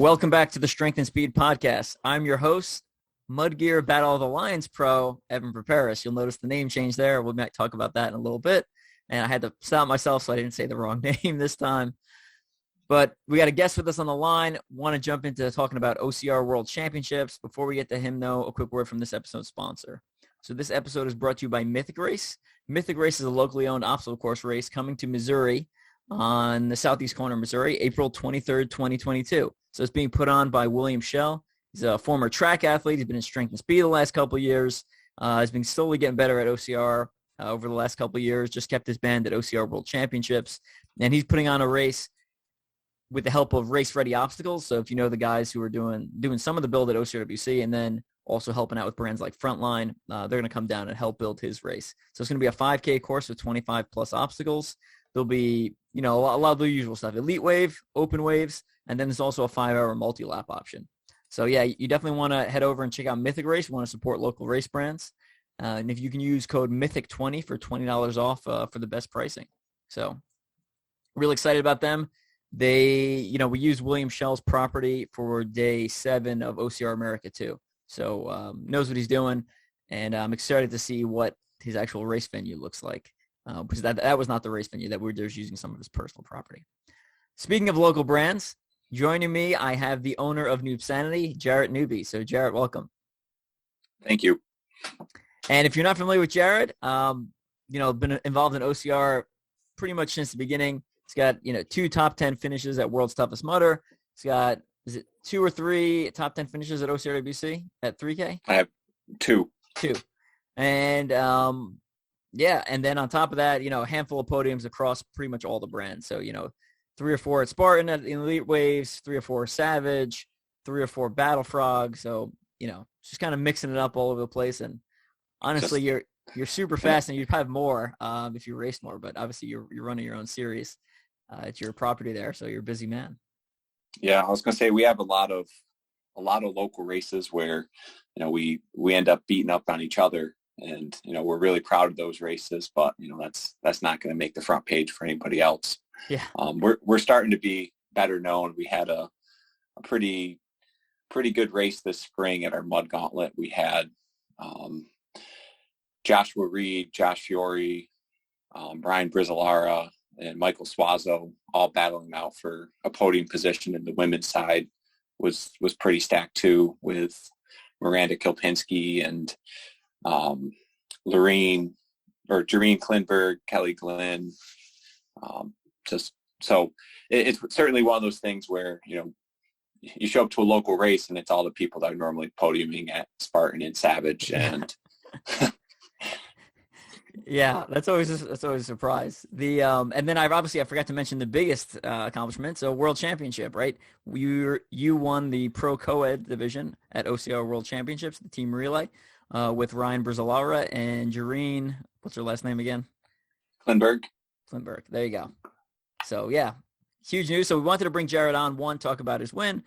Welcome back to the Strength and Speed Podcast. I'm your host, Mudgear Battle of the Lions pro, Evan Preparis. You'll notice the name change there. We might talk about that in a little bit. And I had to stop myself so I didn't say the wrong name this time. But we got a guest with us on the line. Want to jump into talking about OCR World Championships. Before we get to him, though, a quick word from this episode's sponsor. So this episode is brought to you by Mythic Race. Mythic Race is a locally owned obstacle course race coming to Missouri on the southeast corner of Missouri, April 23rd, 2022. So it's being put on by William Schell. He's a former track athlete. He's been in strength and speed the last couple of years. He's been slowly getting better at OCR over the last couple of years. Just kept his band at OCR World Championships. And he's putting on a race with the help of race-ready obstacles. So if you know the guys who are doing some of the build at OCRWC and then also helping out with brands like Frontline, they're going to come down and help build his race. So it's going to be a 5K course with 25-plus obstacles. There'll be, a lot of the usual stuff. Elite wave, open waves, and then there's also a 5-hour multi-lap option. So, yeah, you definitely want to head over and check out Mythic Race. You want to support local race brands. And if you can use code MYTHIC20 for $20 off for the best pricing. So, really excited about them. They, we use William Schell's property for day 7 of OCR America too. So, knows what he's doing. And I'm excited to see what his actual race venue looks like. Because that was not the race venue that we were just using some of his personal property. Speaking of local brands, joining me, I have the owner of Newbsanity, Jarrett Newby. So, Jarrett, welcome. Thank you. And if you're not familiar with Jarrett, been involved in OCR pretty much since the beginning. He's got, 2 top 10 finishes at World's Toughest Mudder. He's got, 2 or 3 top 10 finishes at OCRWC at 3K? I have 2. 2. And, and then on top of that, a handful of podiums across pretty much all the brands. So, 3 or 4 at Spartan at Elite Waves, 3 or 4 Savage, 3 or 4 Battle Frog. So, just kind of mixing it up all over the place. And honestly, you're super fast, and you'd have more if you raced more. But obviously, you're running your own series. It's your property there, so you're a busy man. Yeah, I was gonna say we have a lot of local races where, we end up beating up on each other. And, we're really proud of those races, but, that's not going to make the front page for anybody else. Yeah. We're starting to be better known. We had a pretty good race this spring at our Mud Gauntlet. We had Joshua Reed, Josh Fiore, Brian Brizolara, and Michael Suazo all battling out for a podium position in the women's side. Was pretty stacked too, with Miranda Kilpinski and Jareen Klinberg, Kelly Glenn. So it's certainly one of those things where, you show up to a local race and it's all the people that are normally podiuming at Spartan and Savage. And yeah, that's always a surprise. And then I forgot to mention the biggest accomplishment. So World Championship, right? You won the Pro Co-Ed division at OCR World Championships, the team relay, with Ryan Brizolara and Jareen. What's her last name again? Klinberg. There you go. So yeah, huge news. So we wanted to bring Jarrett on. 1, talk about his win.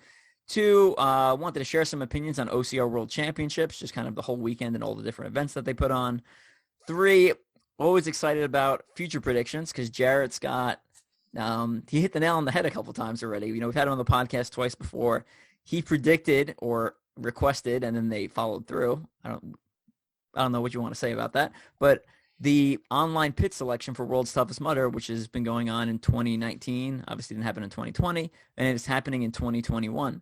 2, wanted to share some opinions on OCR World Championships, just kind of the whole weekend and all the different events that they put on. 3, always excited about future predictions because Jarrett's got he hit the nail on the head a couple times already. We've had him on the podcast twice before. He predicted or requested, and then they followed through. I don't know what you want to say about that, but the online pit selection for World's Toughest Mudder, which has been going on in 2019, obviously didn't happen in 2020, and it's happening in 2021.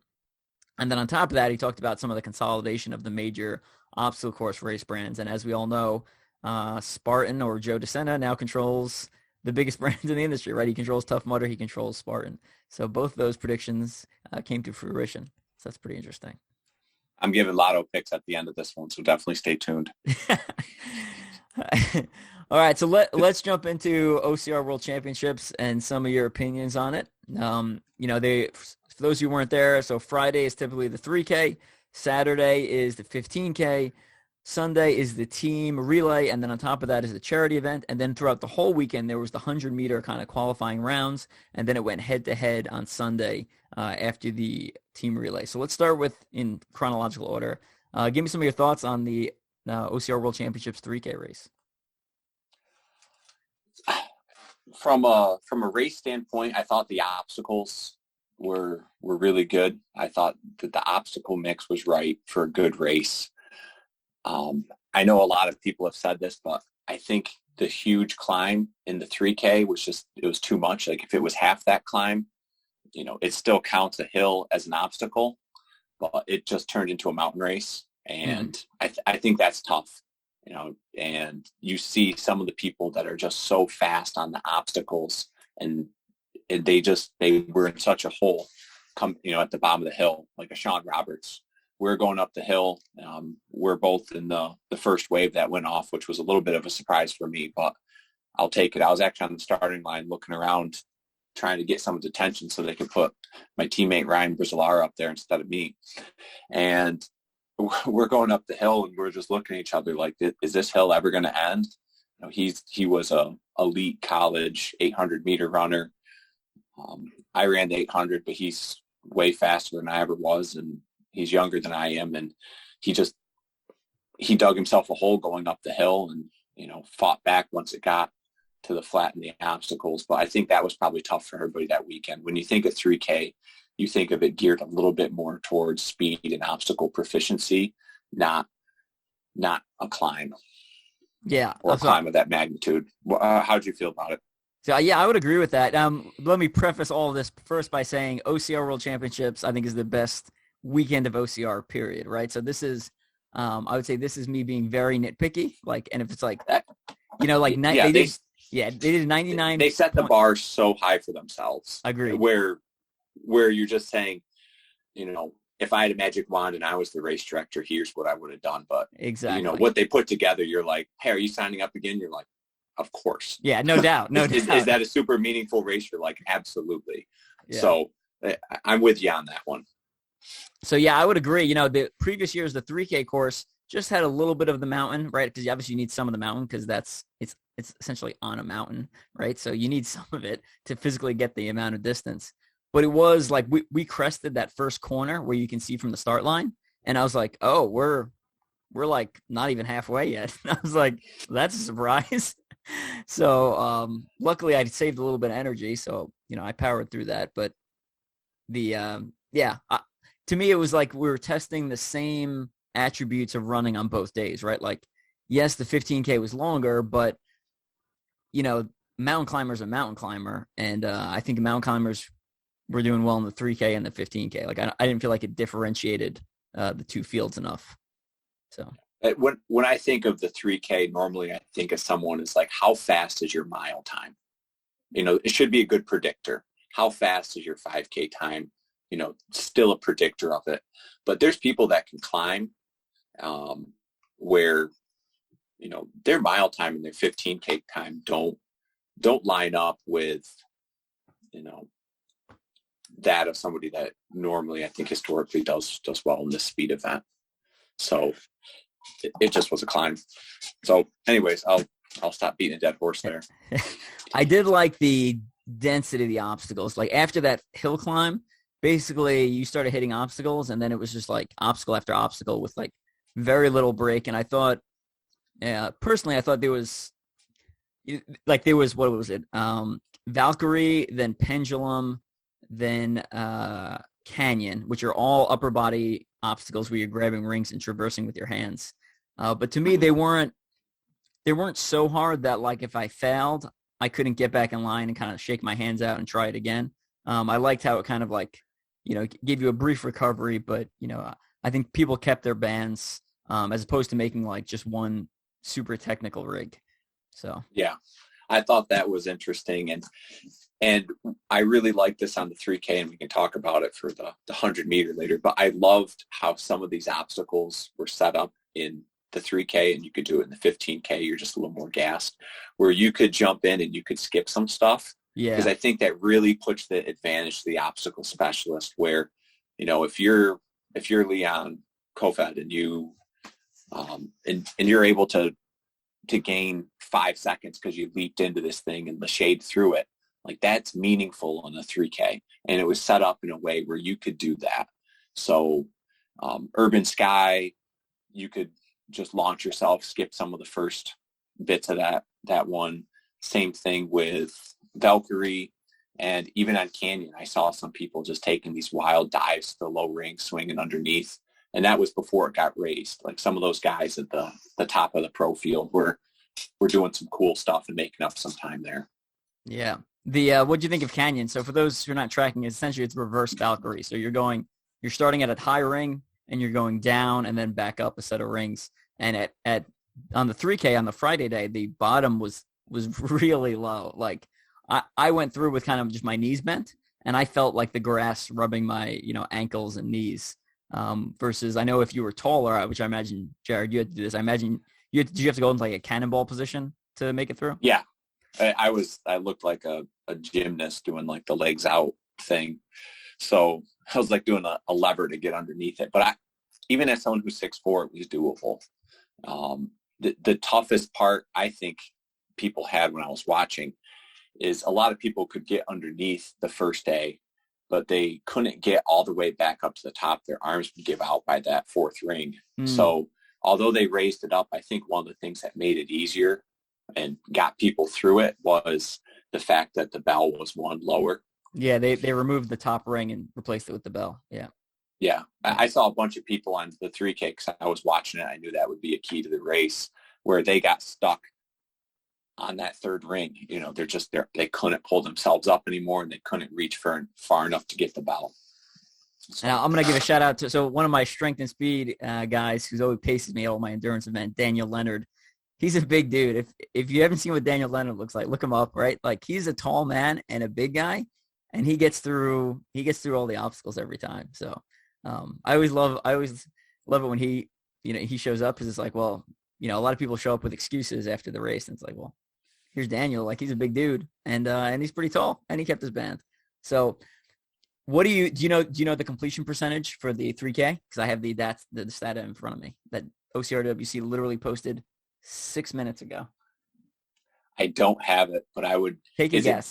And then on top of that, he talked about some of the consolidation of the major obstacle course race brands. And as we all know, Spartan or Joe DeSena now controls the biggest brands in the industry, right? He controls Tough Mudder, he controls Spartan. So both of those predictions came to fruition. So that's pretty interesting. I'm giving lotto picks at the end of this one, so definitely stay tuned. All right, so let's jump into OCR World Championships and some of your opinions on it. For those who weren't there, so Friday is typically the 3K, Saturday is the 15K, Sunday is the team relay, and then on top of that is the charity event. And then throughout the whole weekend, there was the 100-meter kind of qualifying rounds, and then it went head-to-head on Sunday after the team relay. So let's start with in chronological order. Give me some of your thoughts on the OCR World Championships 3K race. From a race standpoint, I thought the obstacles were really good. I thought that the obstacle mix was right for a good race. I know a lot of people have said this, but I think the huge climb in the 3K it was too much. Like if it was half that climb, it still counts a hill as an obstacle, but it just turned into a mountain race. And I think that's tough, and you see some of the people that are just so fast on the obstacles, and they were in such a hole at the bottom of the hill, like a Sean Roberts. We're going up the hill. We're both in the first wave that went off, which was a little bit of a surprise for me, but I'll take it. I was actually on the starting line looking around, trying to get someone's attention so they could put my teammate Ryan Brizolara up there instead of me. And we're going up the hill and we're just looking at each other like, is this hill ever going to end? He was a elite college 800 meter runner. I ran the 800, but he's way faster than I ever was, and he's younger than I am. And he dug himself a hole going up the hill and, fought back once it got to the flat and the obstacles. But I think that was probably tough for everybody that weekend. When you think of 3K, you think of it geared a little bit more towards speed and obstacle proficiency, not a climb. Yeah. Or a climb of that magnitude. How did you feel about it? So, yeah, I would agree with that. Let me preface all of this first by saying OCR World Championships, I think, is the best weekend of OCR, period, right? So this is, I would say this is me being very nitpicky. Like, and if it's like, they did 99. They set the bar so high for themselves. Agreed. Where you're just saying, if I had a magic wand and I was the race director, here's what I would have done. But exactly, what they put together, you're like, hey, are you signing up again? You're like, of course. Yeah, no doubt. No doubt. Is that a super meaningful race? You're like, absolutely. Yeah. So I'm with you on that one. So, yeah, I would agree. The previous years, the 3K course just had a little bit of the mountain, right? Because obviously you need some of the mountain because it's essentially on a mountain, right? So you need some of it to physically get the amount of distance. But it was like we crested that first corner where you can see from the start line. And I was like, oh, we're like not even halfway yet. I was like, that's a surprise. So luckily I saved a little bit of energy. So, I powered through that. But to me, it was like we were testing the same attributes of running on both days, right? Like, yes, the 15K was longer, but, mountain climber's a mountain climber. And I think mountain climbers were doing well in the 3K and the 15K. Like, I didn't feel like it differentiated the two fields enough. So when I think of the 3K, normally I think of someone as like, how fast is your mile time? It should be a good predictor. How fast is your 5K time? Still a predictor of it. But there's people that can climb where, their mile time and their 15K time don't line up with, that of somebody that normally I think historically does well in this speed event. So it just was a climb. So anyways, I'll stop beating a dead horse there. I did like the density of the obstacles. Like after that hill climb, basically you started hitting obstacles and then it was just like obstacle after obstacle with like very little break. And I thought, personally, I thought there was, what was it? Valkyrie, then Pendulum, then Canyon, which are all upper body obstacles where you're grabbing rings and traversing with your hands. But to me, they weren't so hard that like if I failed, I couldn't get back in line and kind of shake my hands out and try it again. I liked how it kind of like, gave you a brief recovery, but, I think people kept their bands as opposed to making like just one super technical rig. So, yeah, I thought that was interesting. And I really like this on the 3K, and we can talk about it for the 100 meter later, but I loved how some of these obstacles were set up in the 3K, and you could do it in the 15K. You're just a little more gassed, where you could jump in and you could skip some stuff. Yeah. Because I think that really puts the advantage to the obstacle specialist where, if you're Leon Kofed and you, and you're able to gain 5 seconds because you leaped into this thing and lashayed through it, like that's meaningful on a 3K. And it was set up in a way where you could do that. So Urban Sky, you could just launch yourself, skip some of the first bits of that one. Same thing with Valkyrie. And even on Canyon, I saw some people just taking these wild dives to the low ring, swinging underneath. And that was before it got raised. Like some of those guys at the top of the pro field were doing some cool stuff and making up some time there. Yeah. What do you think of Canyon? So for those who are not tracking, essentially it's reverse Valkyrie. So you're starting at a high ring and you're going down and then back up a set of rings. And on the 3K on the Friday day, the bottom was really low. Like I went through with kind of just my knees bent, and I felt like the grass rubbing my, ankles and knees. Versus I know if you were taller, which I imagine, Jared, you had to do this. I imagine did you have to go into like a cannonball position to make it through? Yeah. I looked like a gymnast doing like the legs out thing. So I was like doing a lever to get underneath it. But even as someone who's 6'4", it was doable. The toughest part I think people had when I was watching is a lot of people could get underneath the first day, but they couldn't get all the way back up to the top. Their arms would give out by that fourth ring. So although they raised it up, I think one of the things that made it easier and got people through it was the fact that the bell was one lower. Yeah, they removed the top ring and replaced it with the bell. Yeah. Yeah. I saw a bunch of people on the 3K because I was watching it. I knew that would be a key to the race where they got stuck on that third ring. They couldn't pull themselves up anymore and they couldn't reach far enough to get the bell. So. Now I'm going to give a shout out to one of my strength and speed guys who's always paces me at all my endurance event, Daniel Leonard. He's a big dude. If you haven't seen what Daniel Leonard looks like, look him up, right? Like he's a tall man and a big guy, and he gets through all the obstacles every time. So I always love it when he shows up, because it's like, well, a lot of people show up with excuses after the race, and it's like, well, here's Daniel, like he's a big dude, and he's pretty tall, and he kept his band. So what do you know the completion percentage for the 3K? Because I have the stat in front of me that OCRWC literally posted 6 minutes ago. I don't have it, but I would take a guess.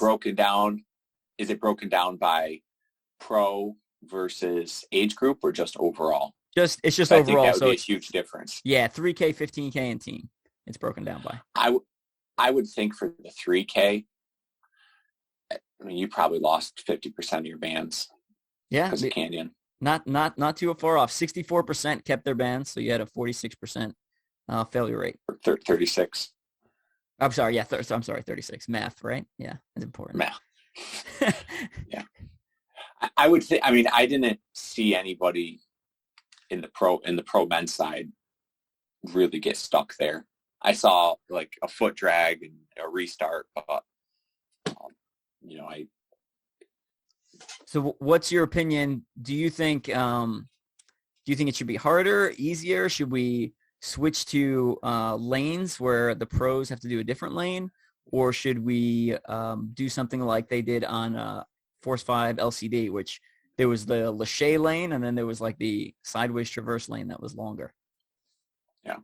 Is it broken down by pro versus age group or just overall? It's just overall. I think that would be a huge difference. Yeah, 3K, 15K, and team. It's broken down by. I would think for the 3K, I mean, you probably lost 50% of your bands. Yeah, because of Canyon. Not too far off. 64% kept their bands, so you had a 46% failure rate. 36. I'm sorry. Yeah, I'm sorry. 36. Math, right? Yeah, it's important. Math. Yeah. I would think. I mean, I didn't see anybody in the pro men's side really get stuck there. I saw like a foot drag and a restart, but So, what's your opinion? Do you think it should be harder, easier? Should we switch to lanes where the pros have to do a different lane, or should we do something like they did on Force 5 LCD, which there was the Lachey lane, and then there was like the sideways traverse lane that was longer? Yeah.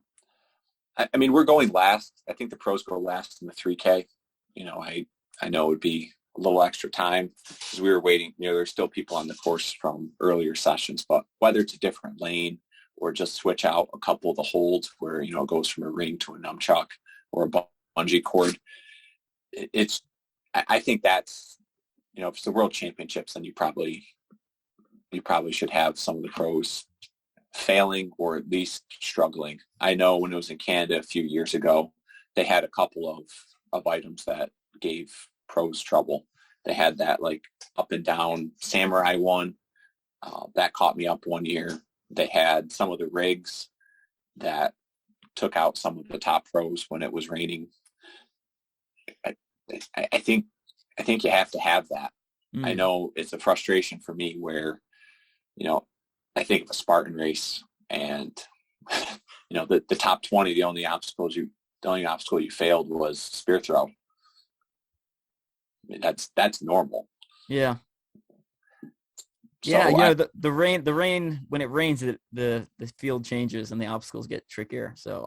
I mean, we're going last. I think the pros go last in the 3K. I know it would be a little extra time because we were waiting. There's still people on the course from earlier sessions, but whether it's a different lane or just switch out a couple of the holds where, it goes from a ring to a nunchuck or a bungee cord, I think that's, if it's the world championships, then you probably should have some of the pros failing or at least struggling. I know when it was in Canada a few years ago, they had a couple of items that gave pros trouble. They had that like up and down samurai one that caught me up one year. They had some of the rigs that took out some of the top pros when it was raining. I think you have to have that. I know it's a frustration for me where, I think of a Spartan race and, the top 20, the only obstacle you failed was spear throw. I mean, that's normal. Yeah. So yeah, the rain when it rains, the field changes and the obstacles get trickier. So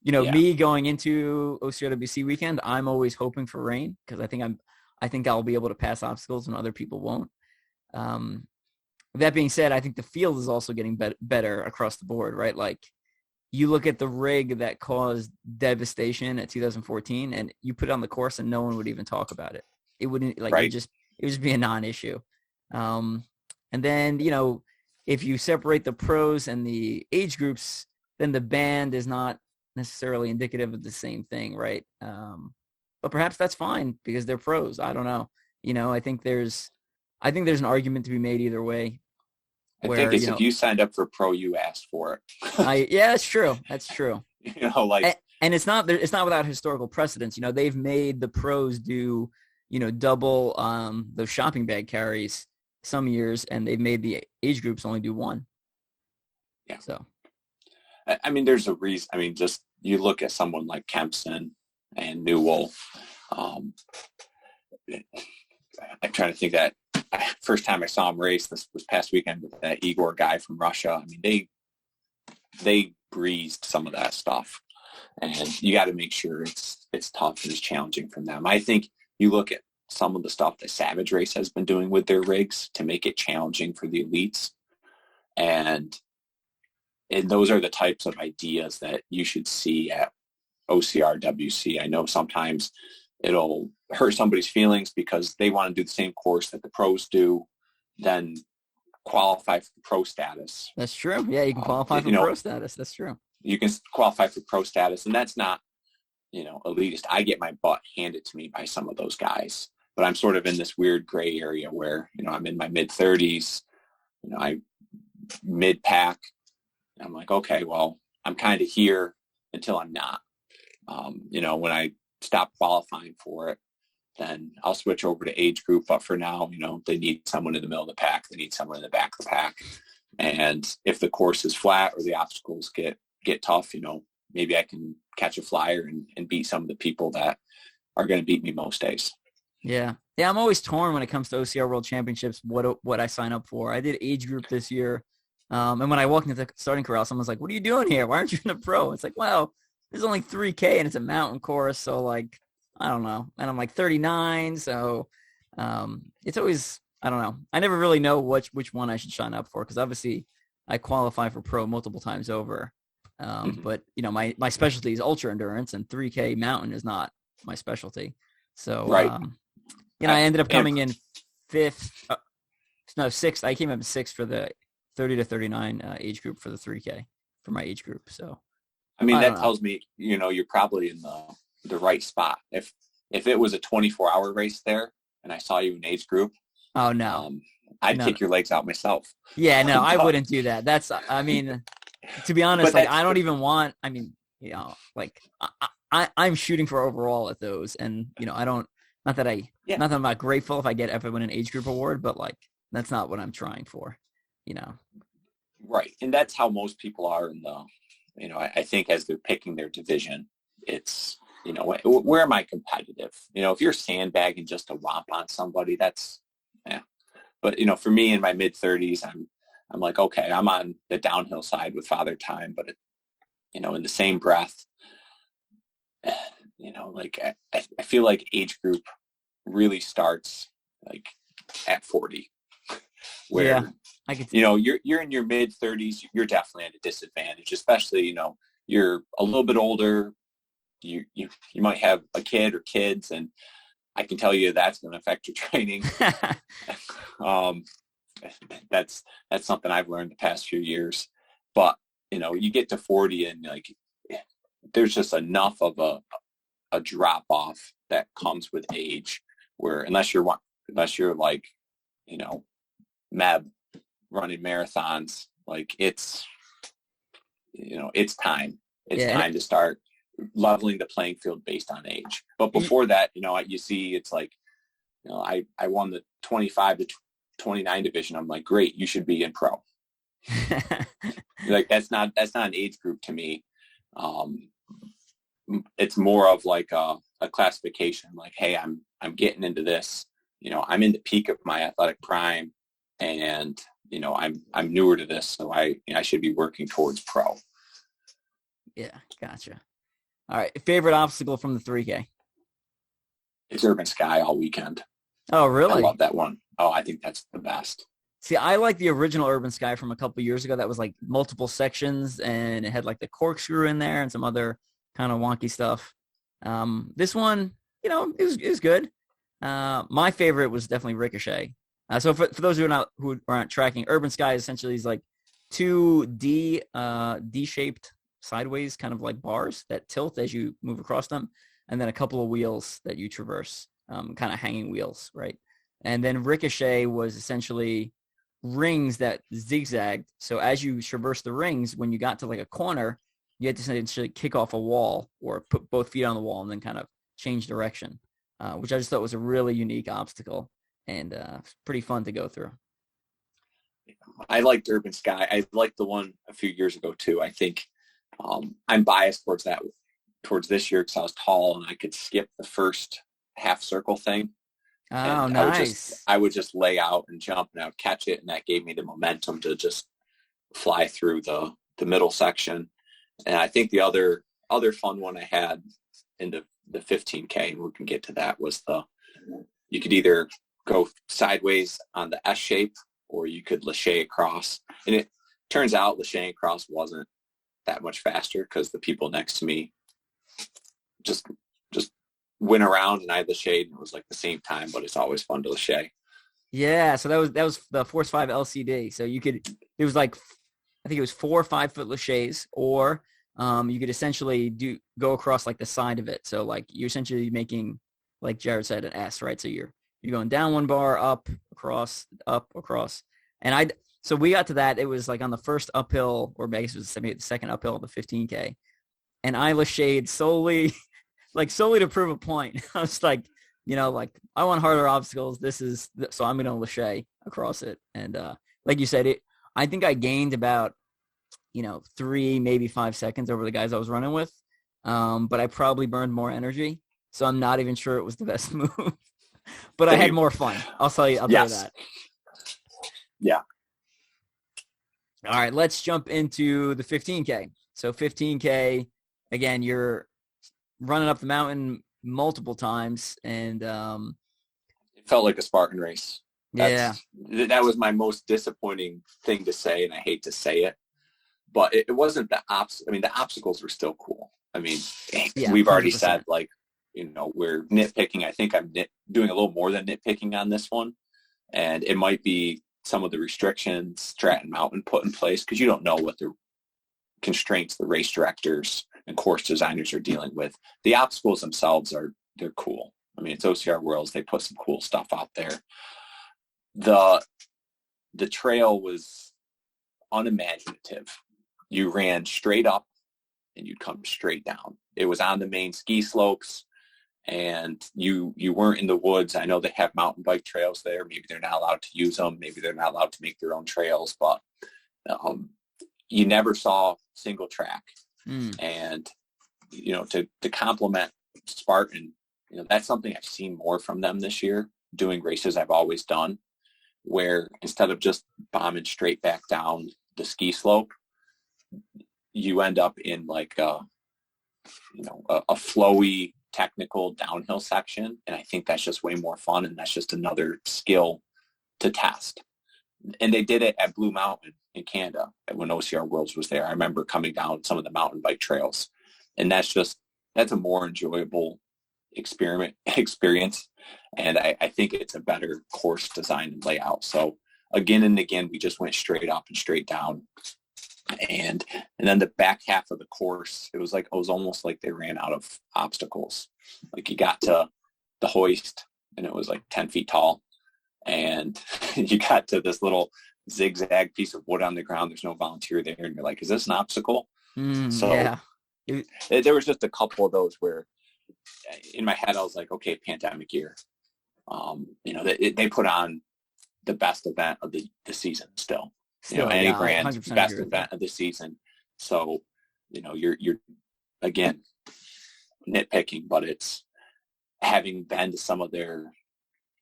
me going into OCRWC weekend, I'm always hoping for rain because I think I'll be able to pass obstacles when other people won't. That being said, I think the field is also getting better across the board, right? Like you look at the rig that caused devastation at 2014 and you put it on the course and no one would even talk about it. It wouldn't like right. it would just be a non-issue. And then, if you separate the pros and the age groups, then the band is not necessarily indicative of the same thing, right? But perhaps that's fine because they're pros. I don't know. I think there's an argument to be made either way. I think it's if you signed up for pro, you asked for it. Yeah, that's true. That's true. And it's not without historical precedence. They've made the pros do, double those shopping bag carries some years, and they've made the age groups only do one. Yeah. So, I mean, there's a reason. I mean, just you look at someone like Kempson and Newell. I'm trying to think that first time I saw him race this past weekend with that Igor guy from Russia. I mean, they breezed some of that stuff, and you got to make sure it's tough and it's challenging for them. I think you look at some of the stuff that Savage Race has been doing with their rigs to make it challenging for the elites, and those are the types of ideas that you should see at OCR WC. I know sometimes it'll hurt somebody's feelings because they want to do the same course that the pros do, then qualify for pro status. That's true. Yeah, you can qualify for pro status. That's true. You can qualify for pro status, and that's not, elitist. I get my butt handed to me by some of those guys, but I'm sort of in this weird gray area where, I'm in my mid-30s, I mid-pack. I'm like, okay, well, I'm kind of here until I'm not. When I stop qualifying for it, then I'll switch over to age group. But for now, they need someone in the middle of the pack. They need someone in the back of the pack. And if the course is flat or the obstacles get tough, maybe I can catch a flyer and beat some of the people that are going to beat me most days. Yeah. Yeah, I'm always torn when it comes to OCR World Championships, what I sign up for. I did age group this year. And when I walked into the starting corral, someone's like, what are you doing here? Why aren't you in a pro? It's like, well, there's only 3K and it's a mountain course. So like, I don't know. And I'm like 39. So it's always, I don't know. I never really know which one I should sign up for because obviously I qualify for pro multiple times over. But, my specialty is ultra endurance and 3K mountain is not my specialty. So, right. I ended up coming in sixth. I came up sixth for the 30 to 39 age group for the 3K for my age group. So, I mean, that tells me, you're probably in the right spot. If it was a 24-hour race there and I saw you in age group, oh no, I'd kick your legs out myself. Yeah, no, I wouldn't do that. That's, I mean, to be honest, like I don't even want, I mean, like I'm shooting for overall at those. And, I don't, not that I'm not grateful if I get ever win an age group award, but like, that's not what I'm trying for, Right. And that's how most people are in the, I think as they're picking their division, it's, where am I competitive? If you're sandbagging just to whomp on somebody, that's, yeah. But, for me in my mid-30s, I'm like, okay, I'm on the downhill side with Father Time, but, in the same breath, like I feel like age group really starts like at 40, where, yeah, I could, you're in your mid-30s, you're definitely at a disadvantage, especially, you're a little bit older, you might have a kid or kids, and I can tell you that's going to affect your training. That's something I've learned the past few years. But, you get to 40 and like there's just enough of a drop off that comes with age where unless you're like, Meb running marathons, like it's time. It's time to start leveling the playing field based on age. But before that, you see it's like, I won the 25 to 29 division. I'm like, great, you should be in pro. Like that's not an age group to me. It's more of like a classification, like, hey, I'm getting into this, I'm in the peak of my athletic prime and, I'm newer to this. So I should be working towards pro. Yeah. Gotcha. All right. Favorite obstacle from the 3K? It's Urban Sky all weekend. Oh, really? I love that one. Oh, I think that's the best. See, I like the original Urban Sky from a couple years ago. That was like multiple sections and it had like the corkscrew in there and some other kind of wonky stuff. This one, it was good. My favorite was definitely Ricochet. So for those who aren't tracking, Urban Sky essentially is like two D-shaped sideways kind of like bars that tilt as you move across them, and then a couple of wheels that you traverse, kind of hanging wheels, right? And then Ricochet was essentially rings that zigzagged. So as you traverse the rings, when you got to like a corner, you had to essentially kick off a wall or put both feet on the wall and then kind of change direction, which I just thought was a really unique obstacle and pretty fun to go through. I liked Urban Sky. I liked the one a few years ago too. I think I'm biased towards this year because I was tall and I could skip the first half circle thing. Oh, and nice. I would just lay out and jump and I would catch it, and that gave me the momentum to just fly through the middle section. And I think the other fun one I had in the 15K, and we can get to that, was you could either go sideways on the S shape or you could lachey across. And it turns out lacheying across wasn't that much faster because the people next to me just went around and I lacheyed, and it was like the same time, but it's always fun to lachey. Yeah, so that was the Force 5 LCD. So it was like, I think it was 4 or 5 foot laches, or you could essentially go across like the side of it. So like you're essentially making, like Jarrett said, an S, right? So you're going down one bar, up, across. And so we got to that. It was like on the first uphill, or I guess it was the second uphill of the 15K. And I lacheyed solely to prove a point. I was like, I want harder obstacles. So I'm going to lachey across it. And like you said, I think I gained about, 3, maybe 5 seconds over the guys I was running with. But I probably burned more energy. So I'm not even sure it was the best move. But I had more fun. I'll tell you that. Yeah. All right, let's jump into the 15K. So 15K, again, you're running up the mountain multiple times, and it felt like a Spartan race. That was my most disappointing thing to say, and I hate to say it, but it wasn't the obstacles were still cool. I mean, we've already 100%. Said, like, we're nitpicking. I think I'm doing a little more than nitpicking on this one, and it might be some of the restrictions Stratton Mountain put in place, because you don't know what the constraints the race directors and course designers are dealing with. The obstacles themselves they're cool. I mean, it's OCR Worlds. They put some cool stuff out there. The trail was unimaginative. You ran straight up and you'd come straight down. It was on the main ski slopes, and you weren't in the woods. I know they have mountain bike trails there. Maybe they're not allowed to use them. Maybe they're not allowed to make their own trails, but you never saw single track. And, to complement Spartan, that's something I've seen more from them this year, doing races I've always done, where instead of just bombing straight back down the ski slope, you end up in like a flowy technical downhill section. And I think that's just way more fun. And that's just another skill to test. And they did it at Blue Mountain in Canada when OCR Worlds was there. I remember coming down some of the mountain bike trails, and that's a more enjoyable experience. And I think it's a better course design and layout. So again and again, we just went straight up and straight down. And then the back half of the course, it was almost like they ran out of obstacles. Like you got to the hoist and it was like 10 feet tall. And you got to this little zigzag piece of wood on the ground. There's no volunteer there. And you're like, is this an obstacle? There was just a couple of those where in my head, I was like, okay, pandemic year. They put on the best event of the season still. Any brand, best event of the season. So, you're again, nitpicking, but it's having been to some of their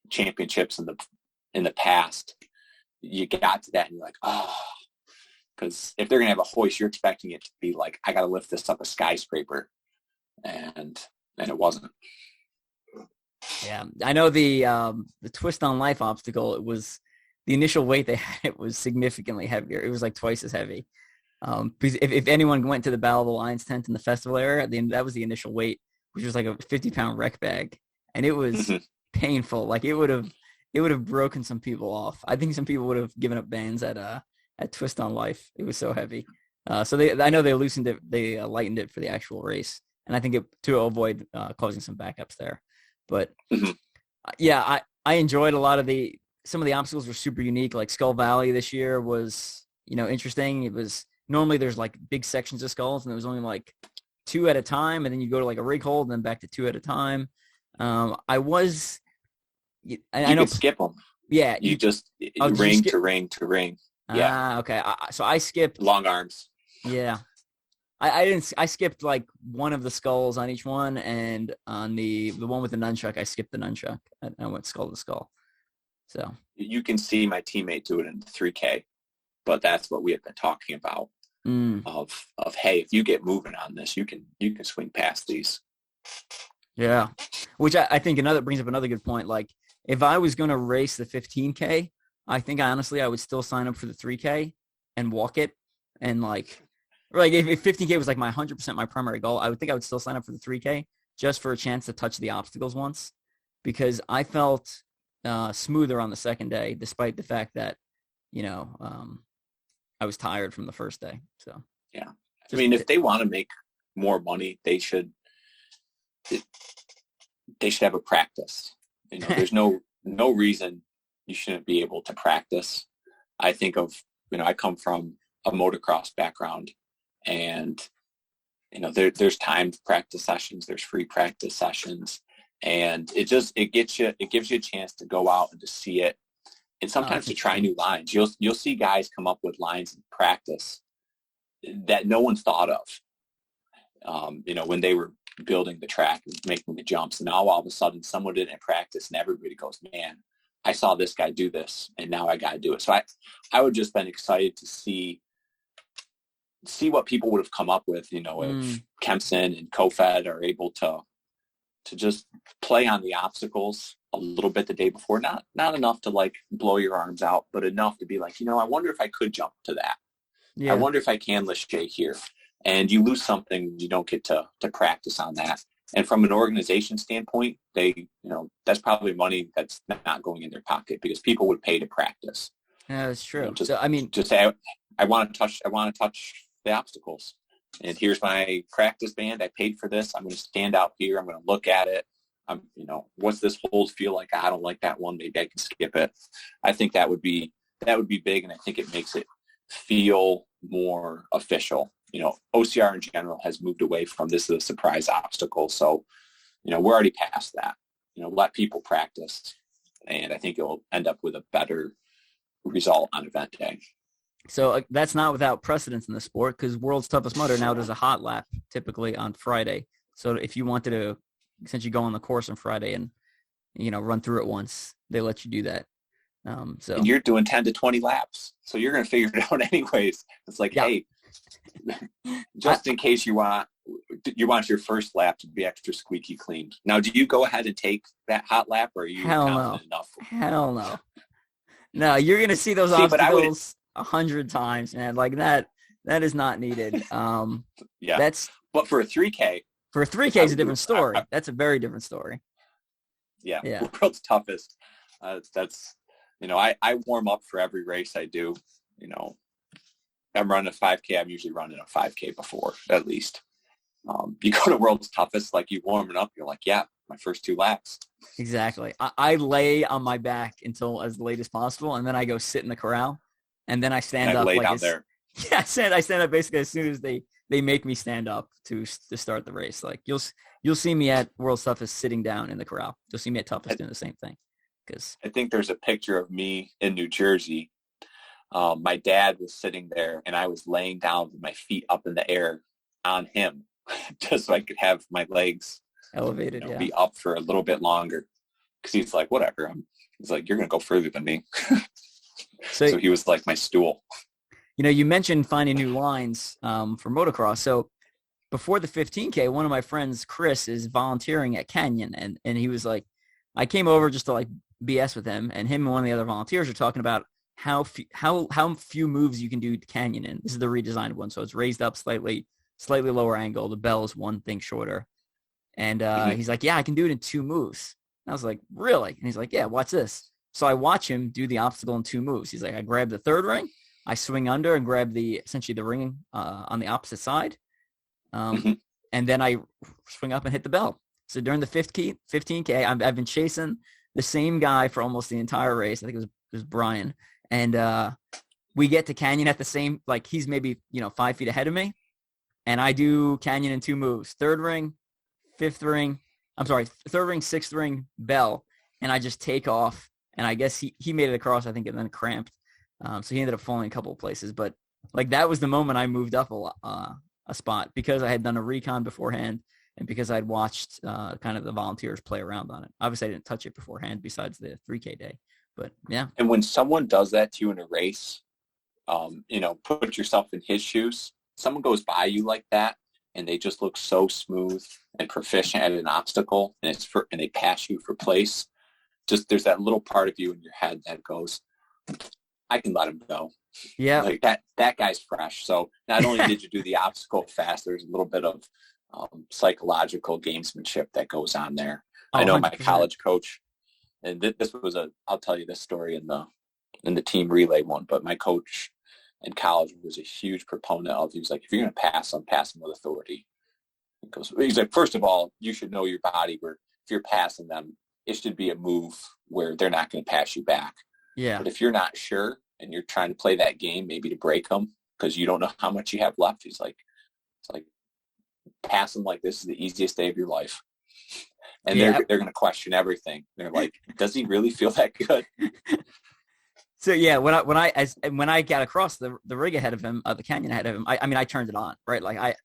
championships in the past, you got to that and you're like, oh, because if they're going to have a hoist, you're expecting it to be like, I got to lift this up a skyscraper. And it wasn't. Yeah. I know the twist on life obstacle, it was the initial weight they had, it was significantly heavier. It was like twice as heavy. Because if anyone went to the Battle of the Lions tent in the festival area, that was the initial weight, which was like a 50-pound rec bag. And it was painful. Like it would have broken some people off. I think some people would have given up bands at Twist on Life. It was so heavy. So I know they loosened it, they lightened it for the actual race, and I think to avoid causing some backups there. But yeah, I enjoyed a lot of some of the obstacles were super unique. Like Skull Valley this year was, interesting. It was normally there's like big sections of skulls, and there was only like 2 at a time, and then you go to like a rig hold and then back to 2 at a time. I know skip them. Yeah, you just ring to ring to ring. Yeah. Okay. So I skipped long arms. Yeah. I skipped like one of the skulls on each one, and on the one with the nunchuck, I skipped the nunchuck. I went skull to skull. So you can see my teammate do it in the 3K, but that's what we have been talking about. Of hey, if you get moving on this, you can swing past these. Yeah, which I think brings up another good point. Like if I was going to race the 15K, I think honestly I would still sign up for the 3K and walk it, and like if 15K was like my 100% my primary goal, I would still sign up for the 3K just for a chance to touch the obstacles once, because I felt smoother on the second day, despite the fact that I was tired from the first day. So yeah, I mean, if they want to make more money, they should have a practice. There's no reason you shouldn't be able to practice. I think of, I come from a motocross background, and there's timed practice sessions, there's free practice sessions, and it gives you a chance to go out and to see it, and sometimes to try new lines. You'll see guys come up with lines in practice that no one thought of, when they were building the track and making the jumps, and now all of a sudden someone did it in practice, and everybody goes, man, I saw this guy do this, and now I got to do it. So I would just been excited to see what people would have come up with, if Kempson and Kofed are able to just play on the obstacles a little bit the day before, not enough to like blow your arms out, but enough to be like, I wonder if I could jump to that. Yeah. I wonder if I can lift Jay here. And you lose something, you don't get to practice on that. And from an organization standpoint, they, that's probably money that's not going in their pocket, because people would pay to practice. Yeah, that's true. Just say, I want to touch the obstacles, and here's my practice band. I paid for this. I'm going to stand out here. I'm going to look at it. What's this hold feel like? I don't like that one. Maybe I can skip it. I think that would be big, and I think it makes it feel more official. OCR in general has moved away from this is a surprise obstacle. So, we're already past that. Let people practice, and I think it'll end up with a better result on event day. So that's not without precedence in the sport, because World's Toughest Mudder now does a hot lap typically on Friday. So if you wanted to essentially go on the course on Friday and, run through it once, they let you do that. So and you're doing 10 to 20 laps. So you're going to figure it out anyways. It's like, hey, just in case you want your first lap to be extra squeaky clean. Now, do you go ahead and take that hot lap, or are you confident enough? Hell no. No, you're going to see those obstacles 100 times, man. Like that is not needed. Yeah. But for a 3K. For a 3K is a different story. That's a very different story. Yeah. World's Toughest. That's, I warm up for every race I do. I'm running a 5K. I'm usually running a 5K before, at least. You go to World's Toughest, like you warming up, you're like, yeah, my first 2 laps. Exactly. I lay on my back until as late as possible, and then I go sit in the corral, and then I stand up. Lay down there. Yeah, I stand up basically as soon as they make me stand up to start the race. Like you'll see me at World's Toughest sitting down in the corral. You'll see me at Toughest doing the same thing. Because I think there's a picture of me in New Jersey. My dad was sitting there, and I was laying down with my feet up in the air on him, just so I could have my legs elevated, be up for a little bit longer. Because he's like, whatever. He's like, you're going to go further than me. So he was like my stool. You mentioned finding new lines for motocross. So before the 15K, one of my friends, Chris, is volunteering at Canyon. And he was like, I came over just to like BS with him. And him and one of the other volunteers are talking about how few moves you can do Canyon in. This is the redesigned one. So it's raised up slightly lower angle. The bell is one thing shorter. And he's like, yeah, I can do it in 2 moves. I was like, really? And he's like, yeah, watch this. So I watch him do the obstacle in 2 moves. He's like, I grab the third ring, I swing under and grab essentially the ring on the opposite side. And then I swing up and hit the bell. So during the 15K, I've been chasing the same guy for almost the entire race. I think it was Brian. And we get to Canyon at the same, like he's maybe, 5 feet ahead of me. And I do Canyon in 2 moves. Third ring, third ring, 6th ring, bell. And I just take off. And I guess he made it across, I think, and then cramped. So he ended up falling a couple of places. But like that was the moment I moved up a spot because I had done a recon beforehand and because I'd watched kind of the volunteers play around on it. Obviously, I didn't touch it beforehand besides the 3K day. But yeah. And when someone does that to you in a race, put yourself in his shoes. Someone goes by you like that and they just look so smooth and proficient at an obstacle and they pass you for place. Just there's that little part of you in your head that goes, I can let him go. Yeah. Like that guy's fresh. So not only did you do the obstacle fast, there's a little bit of psychological gamesmanship that goes on there. I know 100%. My college coach, and this was I'll tell you this story in the team relay one, but my coach in college was a huge proponent of, he was like, if you're going to pass them with authority. He's like, first of all, you should know your body where if you're passing them, it should be a move where they're not going to pass you back. Yeah. But if you're not sure and you're trying to play that game, maybe to break them because you don't know how much you have left, he's like, it's like pass them like this is the easiest day of your life. And they're going to question everything. They're like, does he really feel that good? So yeah, when I got across the rig ahead of him, the canyon ahead of him, I turned it on, right? Like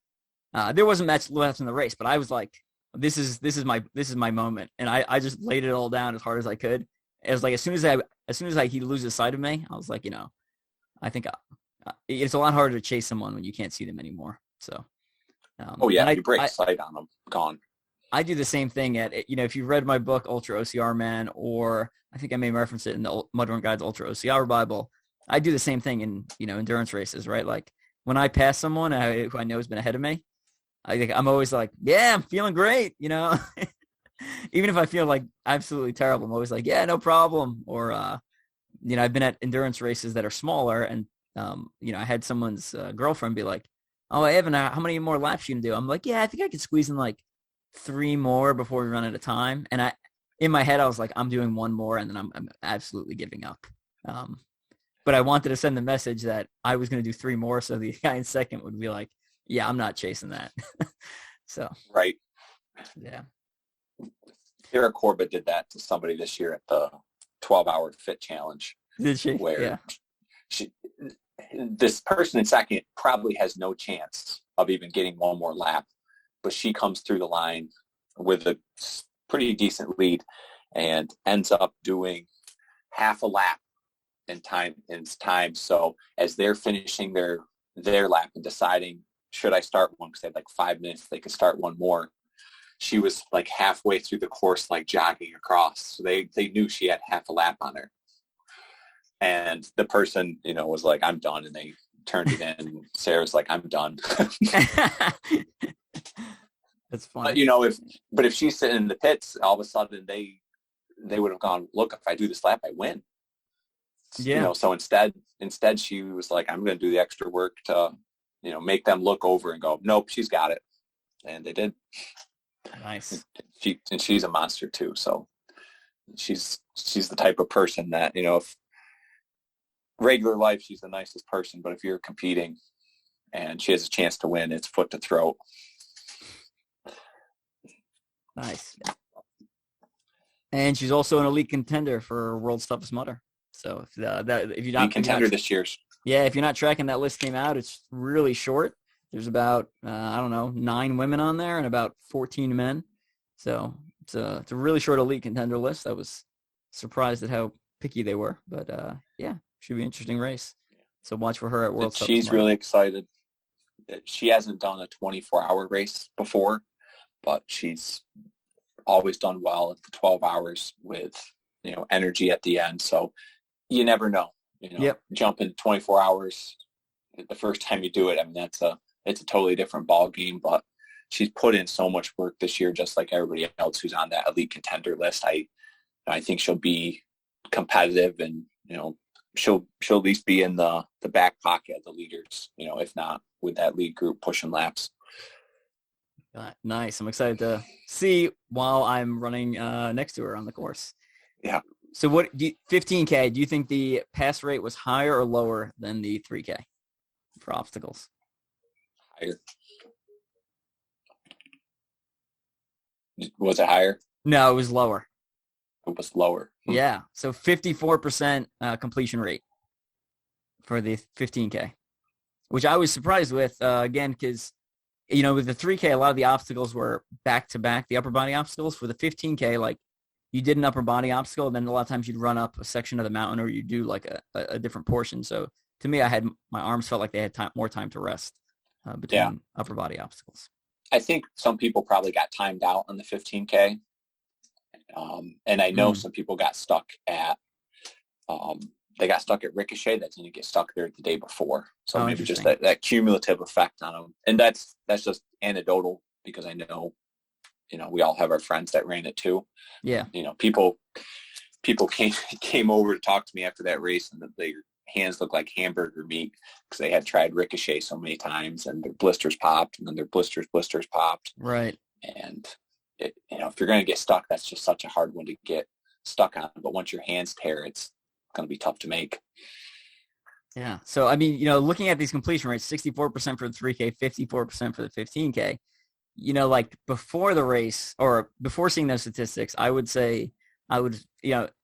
there wasn't much left in the race, but I was like, this is my moment, and I just laid it all down as hard as I could. It was like as soon as he loses sight of me, I was like, I think it's a lot harder to chase someone when you can't see them anymore. So, you break sight on them, gone. I do the same thing if you've read my book, Ultra-OCR Man, or I think I may reference it in the Mudrun Guide's Ultra-OCR Bible. I do the same thing in, endurance races, right? Like when I pass someone who I know has been ahead of me, I'm always like, yeah, I'm feeling great, Even if I feel like absolutely terrible, I'm always like, yeah, no problem. Or, I've been at endurance races that are smaller and, I had someone's girlfriend be like, oh, Evan, how many more laps you can do? I'm like, yeah, I think I could squeeze in like 3 more before we run out of time. And in my head, I was like, I'm doing 1 more and then I'm absolutely giving up. But I wanted to send the message that I was going to do 3 more. So the guy in second would be like, yeah, I'm not chasing that. So. Right. Yeah. Sarah Corbett did that to somebody this year at the 12-hour fit challenge. Did she? Where this person in second probably has no chance of even getting 1 more lap, but she comes through the line with a pretty decent lead and ends up doing half a lap in time. So as they're finishing their lap and deciding, should I start one? Because they had like 5 minutes, they could start 1 more. She was like halfway through the course, like jogging across. So they knew she had half a lap on her. And the person, was like, I'm done. And they turned it in. And Sarah's like, I'm done. That's funny. But if she's sitting in the pits, all of a sudden they would have gone, look, if I do this lap, I win. Yeah. So instead she was like, I'm going to do the extra work to, make them look over and go, nope, she's got it. And they did. Nice. She's a monster too. So she's the type of person that, if regular life, she's the nicest person, but if you're competing and she has a chance to win, it's foot to throat. Nice. And she's also an elite contender for World's Toughest Mudder. So if you're not contender this year. Yeah, if you're not tracking, that list came out. It's really short. There's about 9 women on there and about 14 men. So it's a really short elite contender list. I was surprised at how picky they were, but should be an interesting race. So watch for her at World's Toughest She's Mudder. really excited. She hasn't done a 24-hour race before, but she's always done well at the 12 hours with, energy at the end. So you never know, jump in 24 hours the first time you do it. I mean, it's a totally different ball game, but she's put in so much work this year, just like everybody else who's on that elite contender list. I think she'll be competitive, and she'll at least be in the back pocket of the leaders, if not with that lead group pushing laps. Nice. I'm excited to see while I'm running next to her on the course. Yeah. So 15K, do you think the pass rate was higher or lower than the 3K for obstacles? Higher. Was it higher? No, it was lower. It was lower. Yeah. So 54% completion rate for the 15K, which I was surprised with, again, because, with the 3K, a lot of the obstacles were back-to-back, the upper body obstacles. For the 15K, like, you did an upper body obstacle, and then a lot of times you'd run up a section of the mountain, or you do, like, a different portion. So, to me, my arms felt like they had more time to rest between upper body obstacles. I think some people probably got timed out on the 15K. And I know some people got stuck at Ricochet that didn't get stuck there the day before. So maybe just that cumulative effect on them. And that's just anecdotal, because I know, we all have our friends that ran it too. Yeah. People came over to talk to me after that race, and their hands looked like hamburger meat because they had tried Ricochet so many times, and their blisters popped, and then their blisters popped. Right. And if you're going to get stuck, that's just such a hard one to get stuck on. But once your hands tear, it's going to be tough to make. Yeah. So, I mean, looking at these completion rates, 64% for the 3K, 54% for the 15K, like before the race or before seeing those statistics, I would say in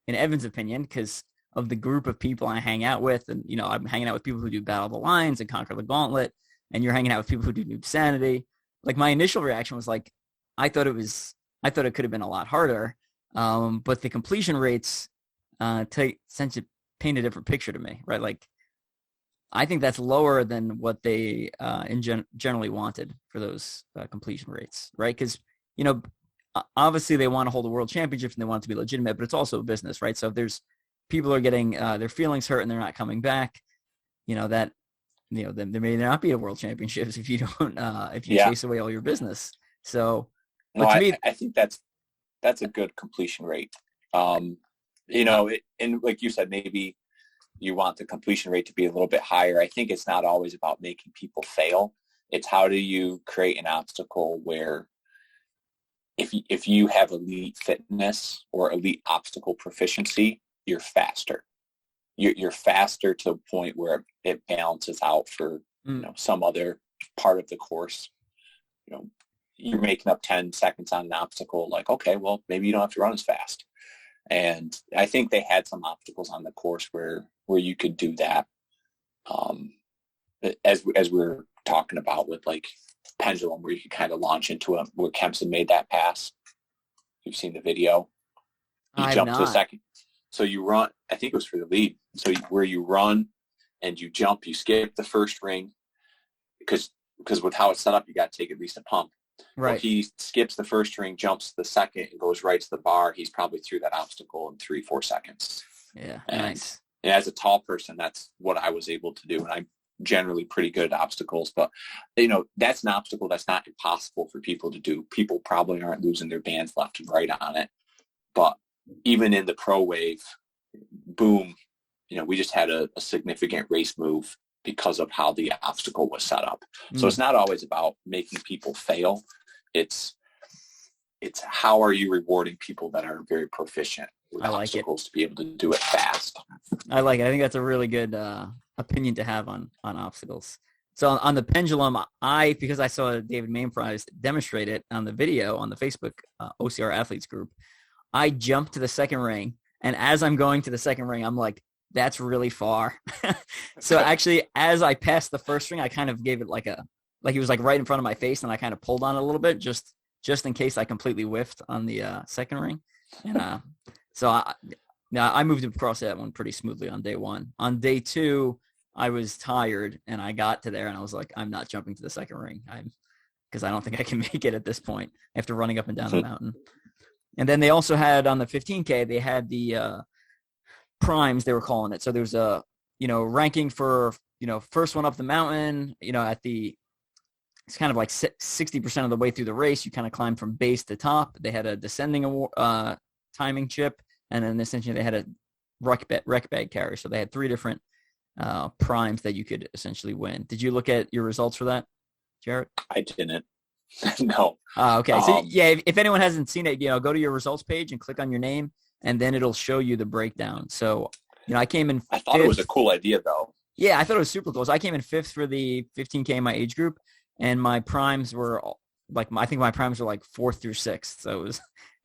Evan's opinion, because of the group of people I hang out with, and, I'm hanging out with people who do Battle of the Lines and Conquer the Gauntlet, and you're hanging out with people who do Newbsanity. Like, my initial reaction was like, I thought it could have been a lot harder. But the completion rates tend to paint a different picture to me, right? Like, I think that's lower than what they generally wanted for those completion rates, right? Because, obviously they want to hold a world championship and they want it to be legitimate, but it's also a business, right? So if there's people are getting their feelings hurt and they're not coming back, then there may not be a world championships if you don't chase away all your business. So, but to me, I think that's a good completion rate. And like you said, maybe you want the completion rate to be a little bit higher. I think it's not always about making people fail. It's how do you create an obstacle where if you have elite fitness or elite obstacle proficiency, you're faster. You're faster to a point where it balances out for some other part of the course. You're making up 10 seconds on an obstacle, like, okay, well, maybe you don't have to run as fast. And I think they had some obstacles on the course where you could do that. As we're talking about with like pendulum, where you could kind of launch into it, where Kempson made that pass. You've seen the video. You jump to the second. So you run, I think it was for the lead. So where you run and you jump, you skip the first ring because with how it's set up, you got to take at least a pump. Right. Well, he skips the first ring, jumps to the second, and goes right to the bar. He's probably through that obstacle in 3-4 seconds. Yeah, and, nice. And as a tall person, that's what I was able to do. And I'm generally pretty good at obstacles. But, that's an obstacle that's not impossible for people to do. People probably aren't losing their bands left and right on it. But even in the pro wave, boom, we just had a significant race move because of how the obstacle was set up. So it's not always about making people fail. It's how are you rewarding people that are very proficient with obstacles to be able to do it fast. I like it. I think that's a really good opinion to have on obstacles. So on the pendulum, because I saw David Mainprize demonstrate it on the video on the Facebook OCR athletes group, I jumped to the second ring. And as I'm going to the second ring, I'm like, that's really far. So actually, as I passed the first ring, I kind of gave it like it was like right in front of my face, and I kind of pulled on it a little bit just in case I completely whiffed on the second ring. And so I moved across that one pretty smoothly on day one. On day two, I was tired, and I got to there, and I was like, I'm not jumping to the second ring, because I don't think I can make it at this point after running up and down the mountain. And then they also had on the 15K, they had the primes, they were calling it. So there's a, ranking for, first one up the mountain, it's kind of like 60% of the way through the race. You kind of climb from base to top. They had a descending timing chip, and then essentially they had a rec bag carry. So they had 3 different primes that you could essentially win. Did you look at your results for that, Jarrett? I didn't. No. Okay. So yeah, if anyone hasn't seen it, go to your results page and click on your name, and then it'll show you the breakdown. So, I came in. I thought it was a cool idea, though. Yeah, I thought it was super cool. So I came in 5th for the 15K in my age group, and my primes were I think my primes were like 4th through 6th. So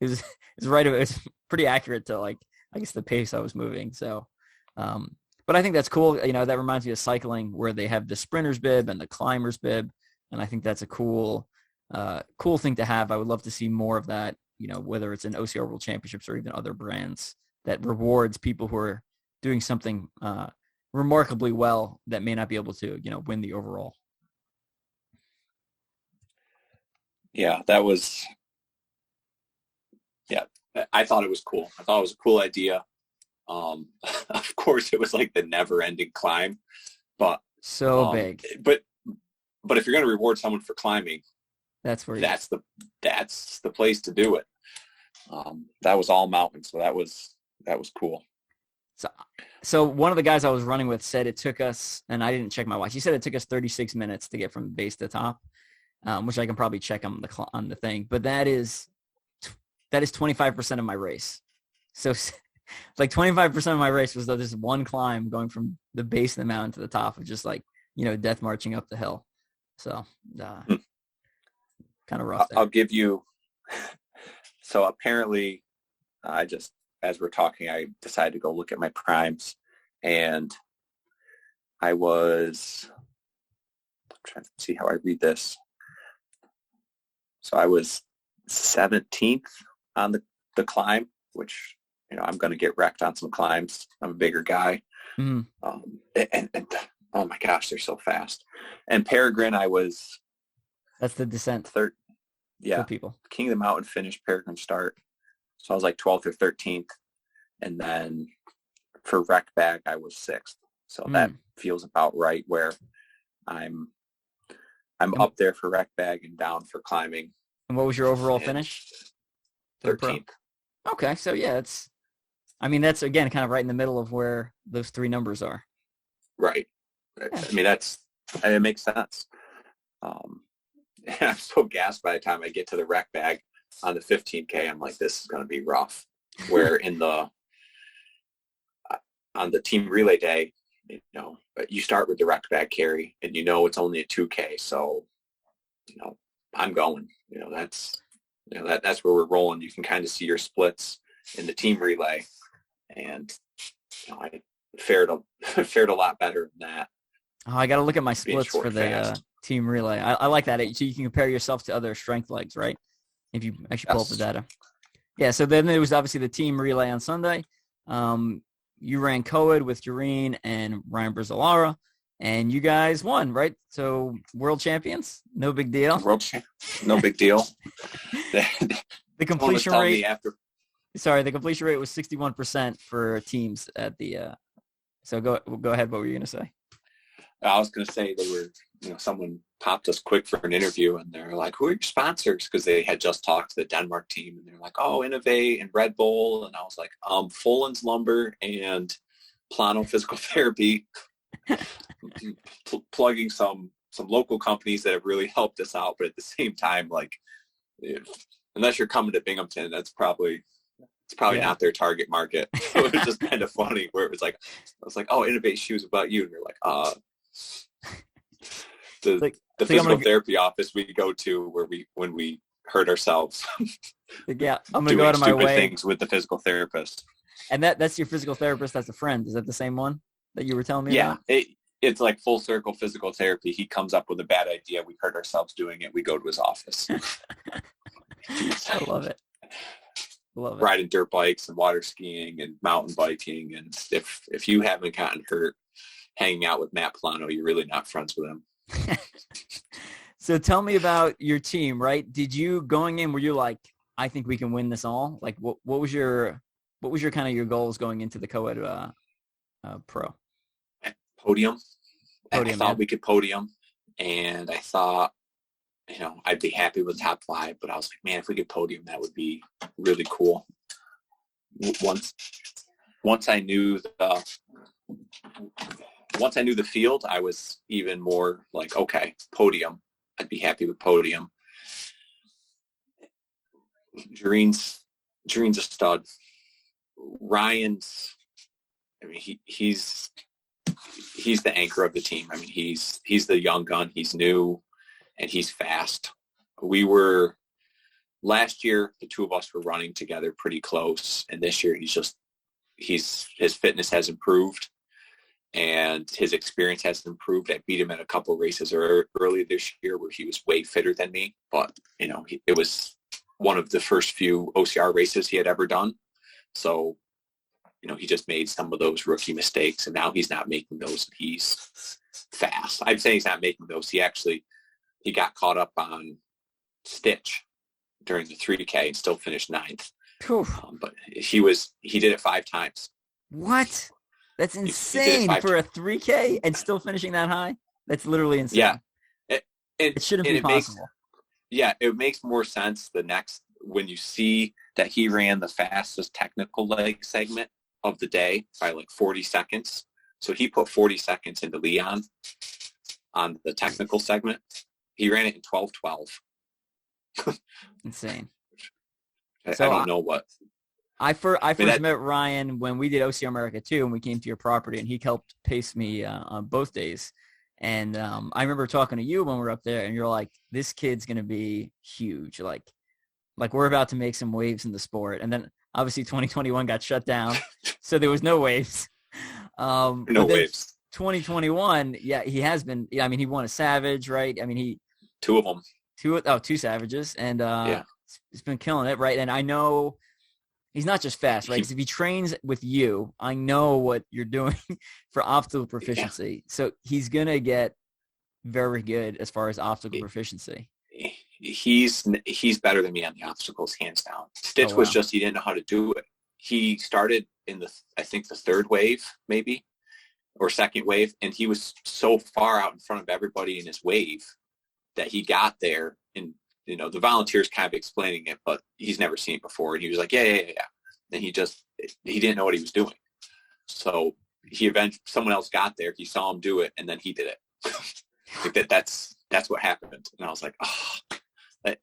it was right. It was pretty accurate to I guess the pace I was moving. So, but I think that's cool. That reminds me of cycling where they have the sprinter's bib and the climber's bib. And I think that's a cool thing to have. I would love to see more of that, whether it's in OCR World Championships or even other brands that rewards people who are doing something remarkably well that may not be able to, win the overall. Yeah, I thought it was cool. I thought it was a cool idea. Of course, it was like the never-ending climb, but so big. But if you're going to reward someone for climbing, that's the place to do it. That was all mountain, so that was cool. So one of the guys I was running with said it took us, and I didn't check my watch. He said it took us 36 minutes to get from base to top, which I can probably check on the thing. But that is 25% of my race. So like 25% of my race was this one climb going from the base of the mountain to the top of just death marching up the hill. So kind of rough there. I'll give you. So apparently, as we're talking, I decided to go look at my primes, and I'm trying to see how I read this. So I was 17th on the climb, which, I'm going to get wrecked on some climbs. I'm a bigger guy. Mm. And oh my gosh, they're so fast. And Peregrine, that's the descent. Third. Yeah. For people. King of the Mountain finished, Peregrine start. So I was like 12th or 13th. And then for rec bag, I was 6th. So that feels about right where I'm up there for rec bag and down for climbing. And what was your overall finish? 13th. Okay. So yeah, that's again kind of right in the middle of where those 3 numbers are. Right. Yeah. I mean, it makes sense. And I'm so gassed by the time I get to the rec bag on the 15K. I'm like, this is going to be rough. Where on the team relay day, you start with the rec bag carry, and it's only a 2K. So, I'm going. That's where we're rolling. You can kind of see your splits in the team relay, and I fared a lot better than that. Oh, I got to look at my splits for the team relay. I like that. So you can compare yourself to other strength legs, right? If you actually pull up the data. Yeah, so then there was obviously the team relay on Sunday. You ran co-ed with Jarrett and Ryan Brizzalara, and you guys won, right? So world champions, no big deal. No big deal. The completion rate. The completion rate was 61% for teams at the. So go ahead. What were you going to say? I was going to say they were, someone popped us quick for an interview, and they're like, who are your sponsors? Because they had just talked to the Denmark team, and they're like, oh, Innovate and Red Bull. And I was like, Folan's Lumber and Plano Physical Therapy, plugging some local companies that have really helped us out. But at the same time, unless you're coming to Binghamton, it's probably not their target market. So it was just kind of funny where it was like, I was like, oh, Innovate Shoes about you. And they're like, the physical therapy office we go to when we hurt ourselves. Yeah, I'm going to go out of my way. Things with the physical therapist. And that's your physical therapist. That's a friend. Is that the same one that you were telling me about? Yeah, it's like full circle physical therapy. He comes up with a bad idea. We hurt ourselves doing it. We go to his office. I love it. Riding dirt bikes and water skiing and mountain biking. And if you haven't gotten hurt hanging out with Matt Plano, you're really not friends with him. So tell me about your team, right? Did you going in, were you like, I think we can win this all? Like what was your kind of your goals going into the co-ed pro? Podium. I thought we could podium, and I thought, I'd be happy with top 5, but I was like, man, if we could podium, that would be really cool. once I knew the field, I was even more like, okay, podium. I'd be happy with podium. Jareen's a stud. Ryan's, I mean, he's the anchor of the team. I mean, he's the young gun. He's new, and he's fast. Last year, the two of us were running together pretty close, and this year his fitness has improved, and his experience has improved. I beat him at a couple of races early this year where he was way fitter than me, but it was one of the first few OCR races he had ever done. So, he just made some of those rookie mistakes, and now he's not making those. He's fast. I'd say he's not making those. He got caught up on Stitch during the 3K and still finished 9th. But he did it 5 times. What? That's insane for a 3K and still finishing that high. That's literally insane. Yeah. It shouldn't be possible. It makes more sense when you see that he ran the fastest technical leg segment of the day by like 40 seconds. So he put 40 seconds into Leon on the technical segment. He ran it in 12:12. Insane. I don't know what. I first met Ryan when we did OCR America 2, and we came to your property, and he helped pace me on both days. And I remember talking to you when we were up there, and you're like, this kid's going to be huge. Like we're about to make some waves in the sport. And then obviously 2021 got shut down, so there was no waves. No waves. 2021, yeah, he has been. I mean, he won a Savage, right? I mean, two of them. Two Savages, and he's been killing it, right? And I know he's not just fast, right? Because if he trains with you, I know what you're doing for optical proficiency. Yeah. So he's going to get very good as far as optical proficiency. He's better than me on the obstacles, hands down. Stitch was just, he didn't know how to do it. He started in I think the 3rd wave, maybe, or 2nd wave, and he was so far out in front of everybody in his wave that he got there, and the volunteers kind of explaining it, but he's never seen it before, and he was like, yeah. And he didn't know what he was doing. So someone else got there, he saw him do it, and then he did it. That's what happened. And I was like, oh,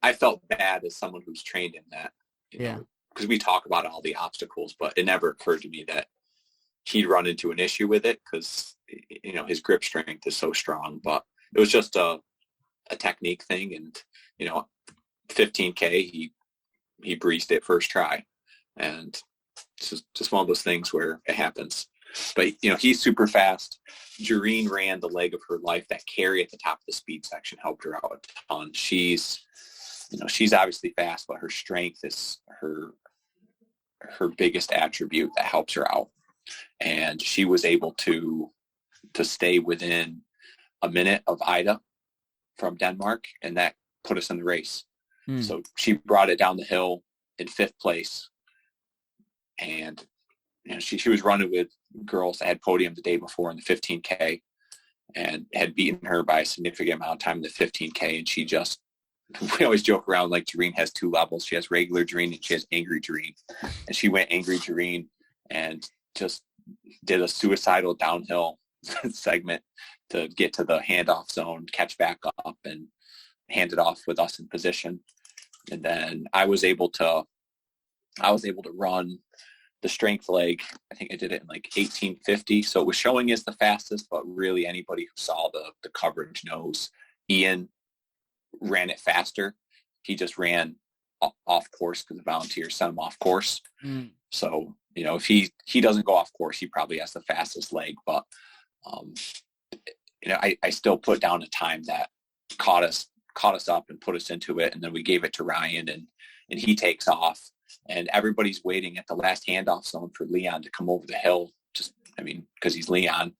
I felt bad as someone who's trained in that. Because we talk about all the obstacles, but it never occurred to me that he'd run into an issue with it because his grip strength is so strong. But it was just a technique thing, and 15K he breezed it first try, and it's just one of those things where it happens. But he's super fast. Jareen ran the leg of her life. That carry at the top of the speed section helped her out a ton. She's obviously fast, but her strength is her biggest attribute that helps her out, and she was able to stay within a minute of Ida from Denmark, and that put us in the race. So she brought it down the hill in 5th place, and she was running with girls that had podium the day before in the 15K and had beaten her by a significant amount of time in the 15K. And we always joke around like Jareen has 2 levels. She has regular Jareen and she has angry Jareen, and she went angry Jareen and just did a suicidal downhill segment to get to the handoff zone, catch back up, and hand it off with us in position. And then I was able to run the strength leg. I think I did it in like 1850. So it was showing as the fastest, but really anybody who saw the coverage knows Ian ran it faster. He just ran off course because the volunteers sent him off course. So, if he doesn't go off course, he probably has the fastest leg, but I still put down a time that caught us up and put us into it. And then we gave it to Ryan, and he takes off, and everybody's waiting at the last handoff zone for Leon to come over the hill. Because he's Leon,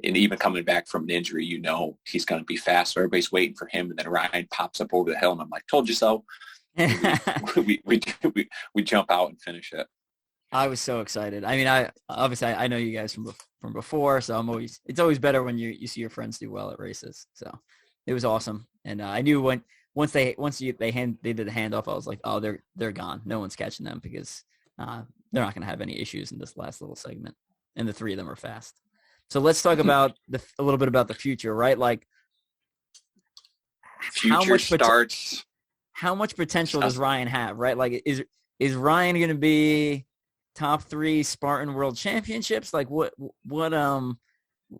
and even coming back from an injury, he's going to be fast. So everybody's waiting for him. And then Ryan pops up over the hill, and I'm like, told you so. we jump out and finish it. I was so excited. I mean, I know you guys from before, so it's always better when you see your friends do well at races. So it was awesome. And I knew once they did the handoff, I was like, oh, they're gone. No one's catching them because they're not going to have any issues in this last little segment. And the three of them are fast. So let's talk about a little bit about the future, right? Like future starts. How much potential does Ryan have, right? Like is Ryan going to be top 3 Spartan World Championships? Like what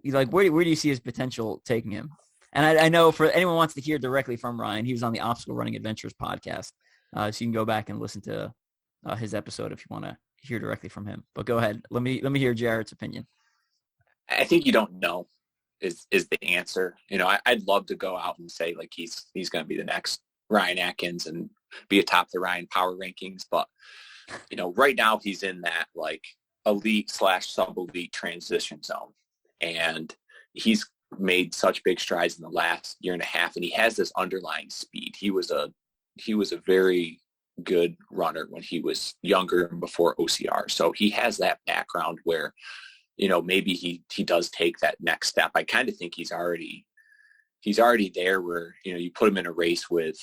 like where do you see his potential taking him? And I know for anyone who wants to hear directly from Ryan, he was on the Obstacle Running Adventures podcast. So you can go back and listen to his episode if you want to hear directly from him. But go ahead. Let me hear Jarrett's opinion. I think you don't know is the answer. You know, I'd love to go out and say like he's going to be the next Ryan Atkins and be atop the Ryan power rankings. But, you know, right now he's in that like elite / sub-elite transition zone. And he's made such big strides in the last year and a half, and he has this underlying speed. He was a very good runner when he was younger and before OCR. So he has that background where, you know, maybe he does take that next step. I kind of think he's already there where, you know, you put him in a race with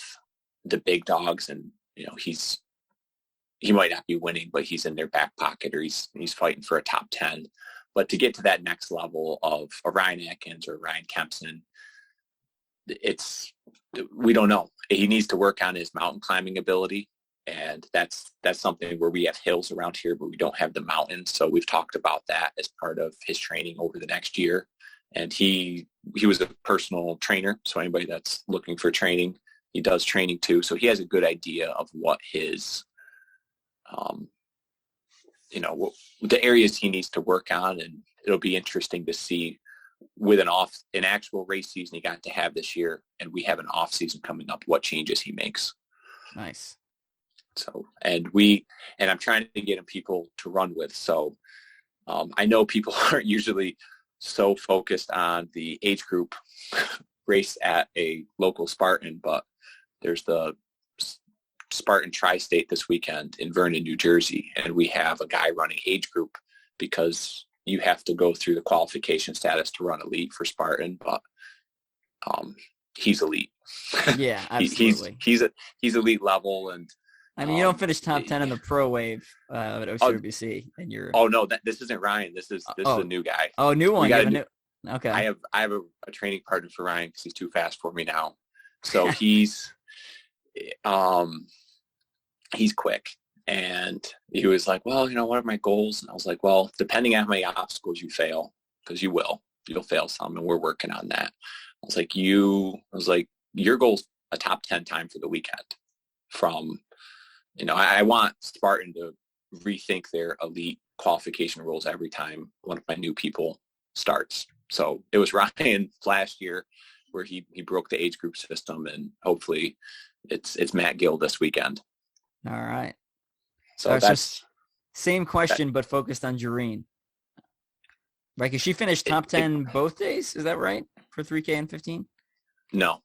the big dogs and, you know, he might not be winning, but he's in their back pocket or he's fighting for a top 10. But to get to that next level of a Ryan Atkins or Ryan Kempson, we don't know. He needs to work on his mountain climbing ability. And that's something where we have hills around here, but we don't have the mountains. So we've talked about that as part of his training over the next year. And he was a personal trainer. So anybody that's looking for training, he does training too. So he has a good idea of what his, you know, the areas he needs to work on. And it'll be interesting to see with an actual race season he got to have this year, and we have an off season coming up, what changes he makes. Nice. So, and I'm trying to get him people to run with. So I know people aren't usually so focused on the age group race at a local Spartan, but there's the Spartan Tri-State this weekend in Vernon, New Jersey. And we have a guy running age group because you have to go through the qualification status to run elite for Spartan, but he's elite. Yeah, absolutely. he's elite level. And I mean, you don't finish top 10 in the pro wave at OCRBC, and you're. Oh no, this isn't Ryan. This is a new guy. Oh, new one. Okay. I have a training partner for Ryan because he's too fast for me now. So he's quick, and he was like, well, you know, what are my goals? And I was like, well, depending on how many obstacles you fail, because you'll fail some, and we're working on that. I was like, your goal's a top 10 time for the weekend. From, you know, I want Spartan to rethink their elite qualification rules every time one of my new people starts. So it was Ryan last year where he broke the age group system, and hopefully it's Matt Gill this weekend. All right. So that's same question, but focused on Jarrett. Right? Because she finished top 10 both days. Is that right? For 3K and 15? No.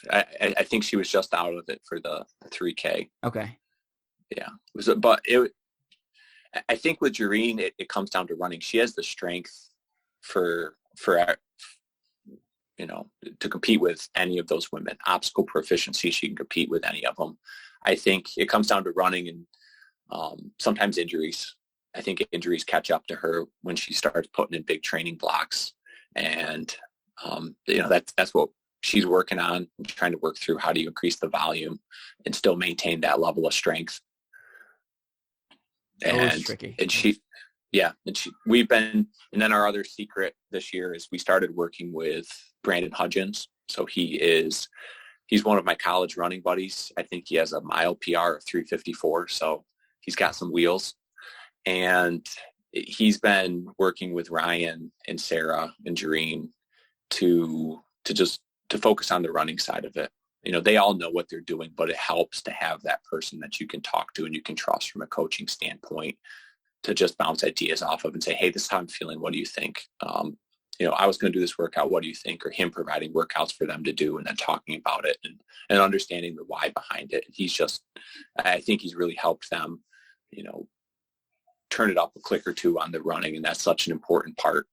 I think she was just out of it for the 3K. Okay. Yeah. I think with Jarrett, it comes down to running. She has the strength for you know, to compete with any of those women. Obstacle proficiency, she can compete with any of them. I think it comes down to running and sometimes injuries. I think injuries catch up to her when she starts putting in big training blocks. And, you know, that's what she's working on, trying to work through how do you increase the volume and still maintain that level of strength. And tricky. And then our other secret this year is we started working with Brandon Hudgens. So he's one of my college running buddies. I think he has a mile PR of 3:54. So he's got some wheels, and he's been working with Ryan and Sarah and Jareen to focus on the running side of it. You know, they all know what they're doing, but it helps to have that person that you can talk to and you can trust from a coaching standpoint to just bounce ideas off of and say, hey, this is how I'm feeling. What do you think? You know, I was going to do this workout. What do you think? Or him providing workouts for them to do and then talking about it and understanding the why behind it. I think he's really helped them, you know, turn it up a click or two on the running. And that's such an important part.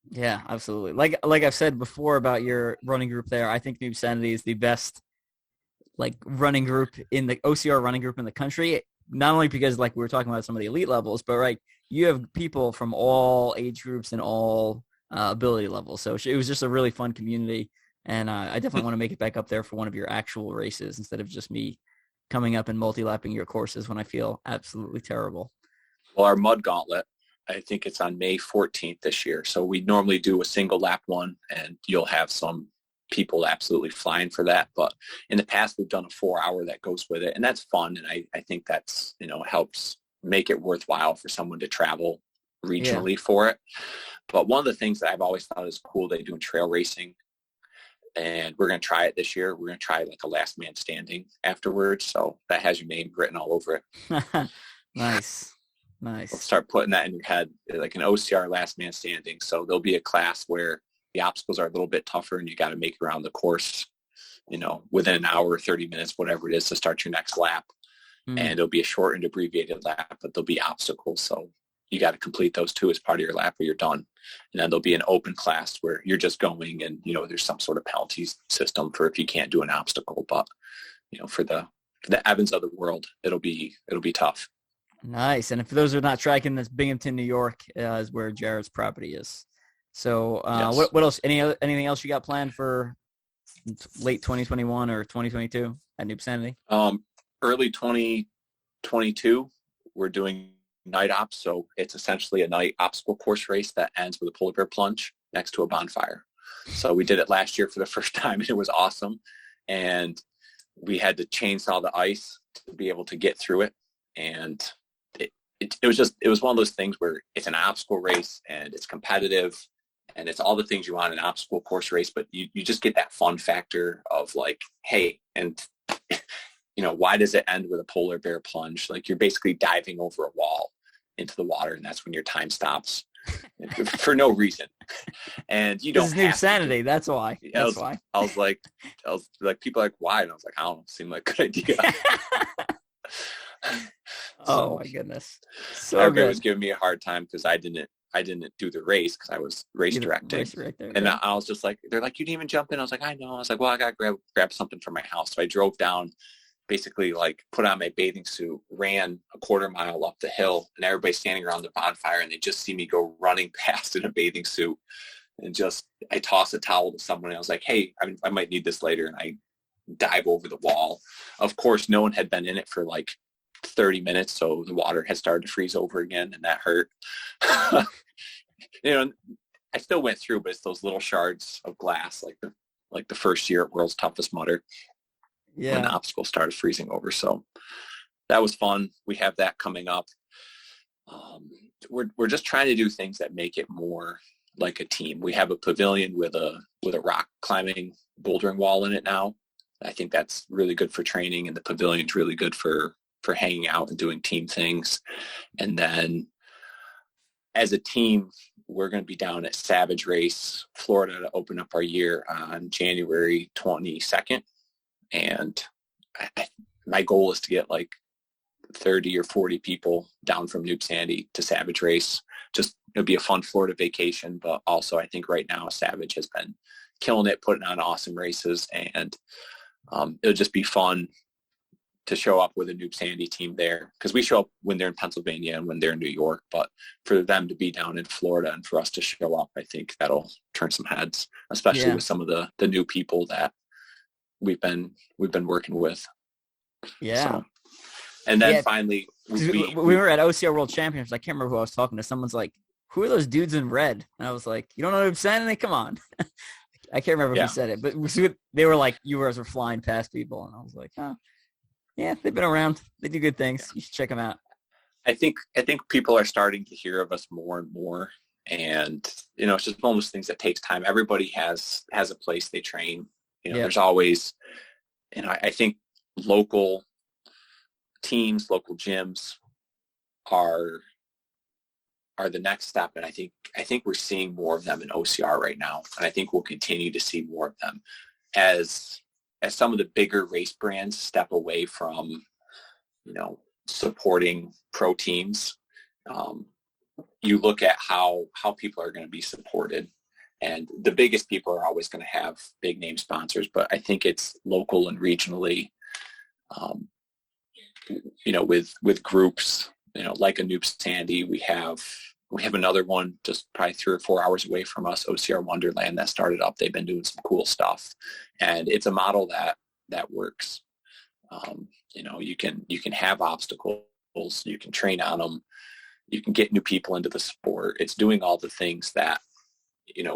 Yeah, absolutely. Like I've said before about your running group there, I think Newbsanity is the best like running group in the OCR running group in the country. not only because like we were talking about some of the elite levels, but right, you have people from all age groups and all ability levels. So it was just a really fun community. And I definitely want to make it back up there for one of your actual races instead of just me coming up and multi-lapping your courses when I feel absolutely terrible. Well, our mud gauntlet, I think it's on May 14th this year. So we normally do a single lap one, and you'll have some people absolutely flying for that. But in the past, we've done a 4-hour that goes with it, and that's fun. And I think that's, helps make it worthwhile for someone to travel regionally for it. But one of the things that I've always thought is cool, they do in trail racing, and we're going to try it this year. We're going to try like a last man standing afterwards. So that has your name written all over it. Nice. We'll start putting that in your head, like an OCR last man standing. So there'll be a class where the obstacles are a little bit tougher and you got to make it around the course, within an hour, 30 minutes, whatever it is to start your next lap. And it'll be a shortened, abbreviated lap, but there'll be obstacles. So you got to complete those 2 as part of your lap or you're done. And then there'll be an open class where you're just going and, there's some sort of penalty system for if you can't do an obstacle. But, for the Evans of the world, it'll be tough. Nice. And for those who are not tracking this, Binghamton, New York is where Jarrett's property is. So yes. What else? Anything else you got planned for late 2021 or 2022 at Newbsanity? Early 2022, we're doing night ops. So it's essentially a night obstacle course race that ends with a polar bear plunge next to a bonfire. So we did it last year for the first time, and it was awesome. And we had to chainsaw the ice to be able to get through it. And it was one of those things where it's an obstacle race and it's competitive and it's all the things you want in an obstacle course race, but you just get that fun factor of like, hey, and why does it end with a polar bear plunge? Like you're basically diving over a wall into the water, and that's when your time stops for no reason. And you don't have Newbsanity. That's why. Why. I was like, people are like, why? And I was like, I don't know, seemed like a good idea. Oh my goodness! So everybody was giving me a hard time because I didn't do the race because I was race directing. And I was just like, they're like, you didn't even jump in. I was like, I know. I was like, well, I got to grab something from my house. So I drove down, basically like put on my bathing suit, ran a 1/4 mile up the hill, and everybody's standing around the bonfire, and they just see me go running past in a bathing suit, and I toss a towel to someone. And I was like, hey, I might need this later, and I dive over the wall. Of course, no one had been in it for like 30 minutes, so the water had started to freeze over again, and that hurt. I still went through, but it's those little shards of glass, like the first year at World's Toughest Mudder, when the obstacles started freezing over. So that was fun. We have that coming up. We're just trying to do things that make it more like a team. We have a pavilion with a rock climbing bouldering wall in it now. I think that's really good for training, and the pavilion's really good for hanging out and doing team things. And then as a team, we're going to be down at Savage Race, Florida, to open up our year on January 22nd. And my goal is to get like 30 or 40 people down from Newbsanity to Savage Race. It'll be a fun Florida vacation, but also I think right now Savage has been killing it, putting on awesome races, and it'll just be fun to show up with a Newbsanity team there, because we show up when they're in Pennsylvania and when they're in New York, but for them to be down in Florida and for us to show up, I think that'll turn some heads, especially with some of the new people that we've been working with. Yeah. So, and then finally we were at OCR World Championships. I can't remember who I was talking to. Someone's like, who are those dudes in red? And I was like, you don't know Newbsanity? Come on. I can't remember who said it, but they were like, you guys were flying past people. And I was like, oh, yeah, they've been around. They do good things. You should check them out. I think people are starting to hear of us more and more. And, it's just one of those things that takes time. Everybody has a place they train. There's always, I think local teams, local gyms are the next step. And I think we're seeing more of them in OCR right now. And I think we'll continue to see more of them as some of the bigger race brands step away from, supporting pro teams. You look at how people are going to be supported, and the biggest people are always going to have big name sponsors, but I think it's local and regionally. with groups, like a Newbsanity, we have another one just probably 3 or 4 hours away from us, OCR Wonderland, that started up. They've been doing some cool stuff, and it's a model that works. You can have obstacles, you can train on them, you can get new people into the sport. It's doing all the things that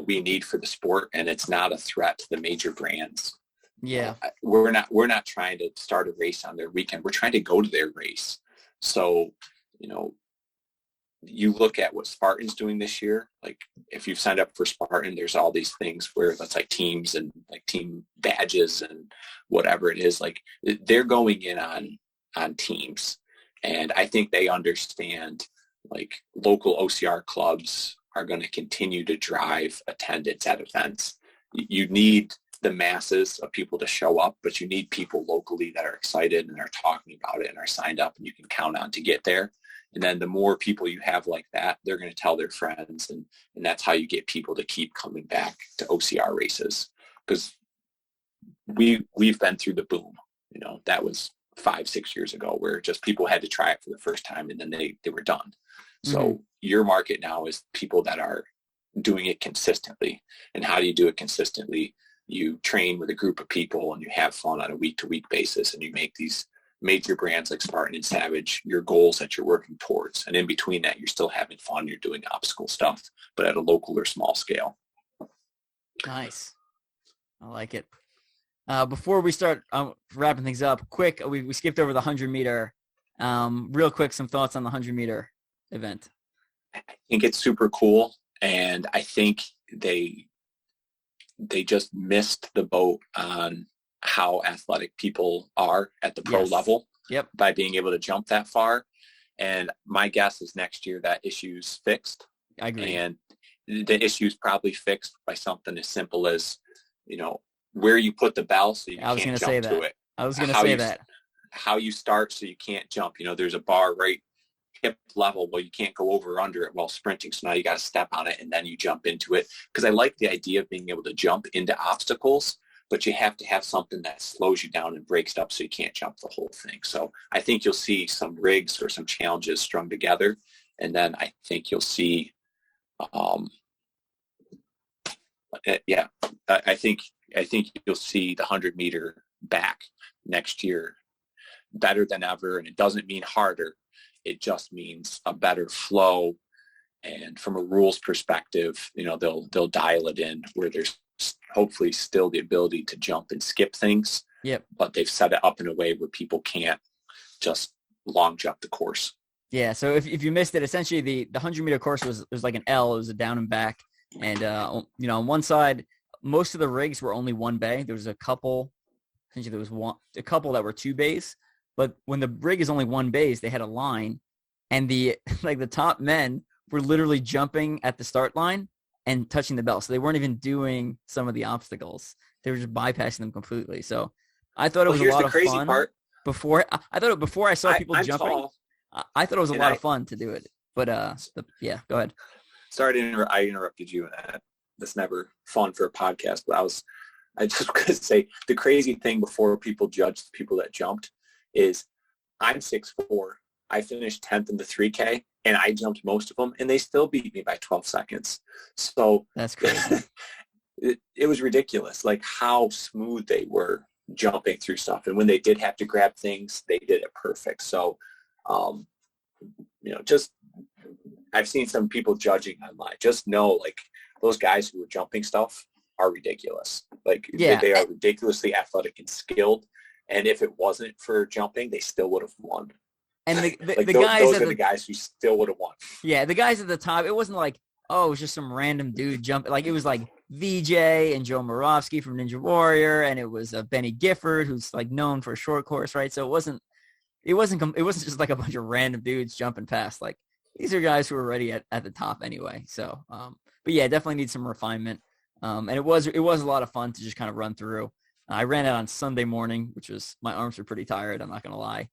we need for the sport, and it's not a threat to the major brands. Yeah. We're not trying to start a race on their weekend. We're trying to go to their race. So, you look at what Spartan's doing this year. Like, if you've signed up for Spartan, there's all these things where that's like teams and like team badges and whatever it is. Like, they're going in on teams. And I think they understand, like, local OCR clubs are going to continue to drive attendance at events. You need the masses of people to show up, but you need people locally that are excited and are talking about it and are signed up and you can count on to get there. And then the more people you have like that, they're going to tell their friends, and that's how you get people to keep coming back to OCR races. Because we've been through the boom, that was 5-6 years ago, where just people had to try it for the first time and then they were done. Mm-hmm. So your market now is people that are doing it consistently. And how do you do it consistently? You train with a group of people and you have fun on a week-to-week basis, and you make these major brands like Spartan and Savage your goals that you're working towards. And in between that, you're still having fun. You're doing obstacle stuff, but at a local or small scale. Nice. I like it. Before we start wrapping things up, quick, we skipped over the 100-meter. Real quick, some thoughts on the 100-meter event. I think it's super cool, and I think they just missed the boat on how athletic people are at the pro level. Yep. By being able to jump that far. And my guess is next year that issue's fixed. I agree. And the issue's probably fixed by something as simple as, where you put the bell so you can't jump to it. I was going to say that. How you start so you can't jump. There's a bar right hip level. Well, you can't go over or under it while sprinting. So now you got to step on it and then you jump into it. Because I like the idea of being able to jump into obstacles, but you have to have something that slows you down and breaks it up so you can't jump the whole thing. So I think you'll see some rigs or some challenges strung together. And then I think you'll see, I think you'll see the 100-meter back next year better than ever. And it doesn't mean harder. It just means a better flow. And from a rules perspective, they'll dial it in where there's hopefully still the ability to jump and skip things. Yep. But they've set it up in a way where people can't just long jump the course. Yeah. So if you missed it, essentially the 100-meter course was like an L. It was a down and back. And, on one side, most of the rigs were only one bay. There was a couple, essentially there was a couple that were 2 bays. But when the rig is only 1 bays, they had a line, and the top men were literally jumping at the start line and touching the bell. So they weren't even doing some of the obstacles. They were just bypassing them completely. So I thought it was a lot of fun. Part. Before I saw people jumping, tall, I thought it was a lot of fun to do it. But go ahead. Sorry I interrupted you. That's never fun for a podcast, but I just going to say the crazy thing before people judge the people that jumped is I'm 6'4". I finished 10th in the 3K, and I jumped most of them, and they still beat me by 12 seconds. So that's crazy. it was ridiculous, like how smooth they were jumping through stuff. And when they did have to grab things, they did it perfect. So, just I've seen some people judging online. Just know, like, those guys who are jumping stuff are ridiculous. Like, they are ridiculously athletic and skilled. And if it wasn't for jumping, they still would have won. And the guys those are the guys who still would have won. Yeah, the guys at the top, it wasn't like, oh, it was just some random dude jumping. Like, it was like VJ and Joe Moravsky from Ninja Warrior, and it was Benny Gifford, who's like known for a short course, right? So it wasn't just like a bunch of random dudes jumping past. Like, these are guys who are already at the top anyway. So, but yeah, definitely need some refinement. And it was a lot of fun to just kind of run through. I ran it on Sunday morning, which was, my arms were pretty tired, I'm not going to lie.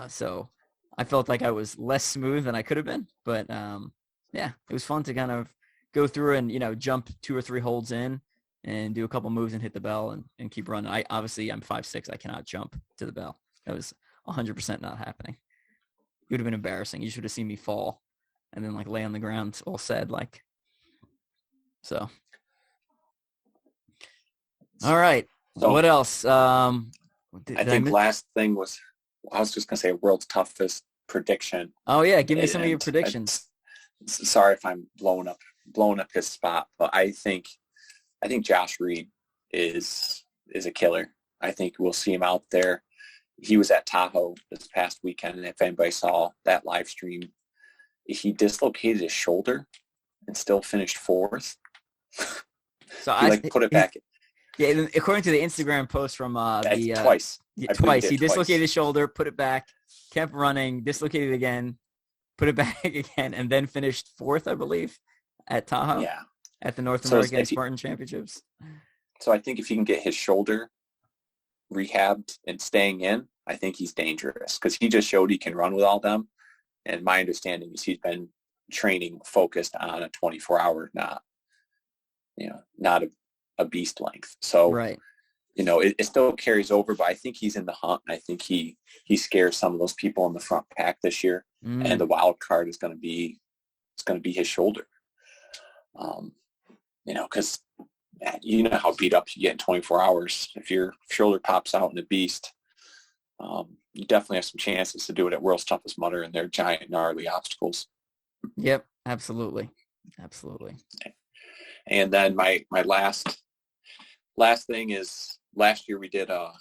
So I felt like I was less smooth than I could have been. But, it was fun to kind of go through and, jump 2 or 3 holds in and do a couple moves and hit the bell and keep running. I'm 5'6". I cannot jump to the bell. That was 100% not happening. It would have been embarrassing. You should have seen me fall and then like lay on the ground all sad like. So. All right. So, what else? I think last thing was, I was just going to say world's toughest prediction. Oh yeah. Give me some of your predictions. Sorry if I'm blowing up his spot, but I think Josh Reed is a killer. I think we'll see him out there. He was at Tahoe this past weekend, and if anybody saw that live stream, he dislocated his shoulder and still finished fourth. So he put it back. Yeah, according to the Instagram post from twice. Twice. He dislocated his shoulder, put it back, kept running, dislocated again, put it back again, and then finished fourth, I believe, at Tahoe. Yeah. At the North American Spartan Championships. So I think if he can get his shoulder rehabbed and staying in, I think he's dangerous because he just showed he can run with all them. And my understanding is he's been training focused on a 24-hour, not a beast length. So, right. It still carries over, but I think he's in the hunt. And I think he scares some of those people in the front pack this year. And the wild card is going to be his shoulder. Because you know how beat up you get in 24 hours. If your shoulder pops out in a beast, you definitely have some chances to do it at World's Toughest Mudder and their giant, gnarly obstacles. Yep, absolutely. And then my last thing is last year we did a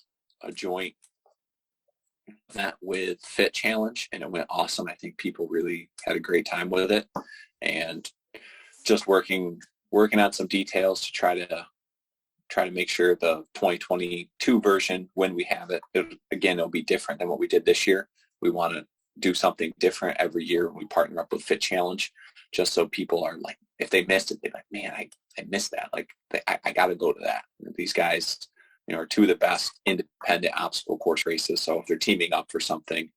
joint event with Fit Challenge, and it went awesome. I think people really had a great time with it, and just working on some details to try to make sure the 2022 version, when we have it, it'll be different than what we did this year. We want to do something different every year. We partner up with Fit Challenge just so people are like, if they missed it, they're like, man, I missed that. Like, I got to go to that. These guys, are two of the best independent obstacle course races. So if they're teaming up for something,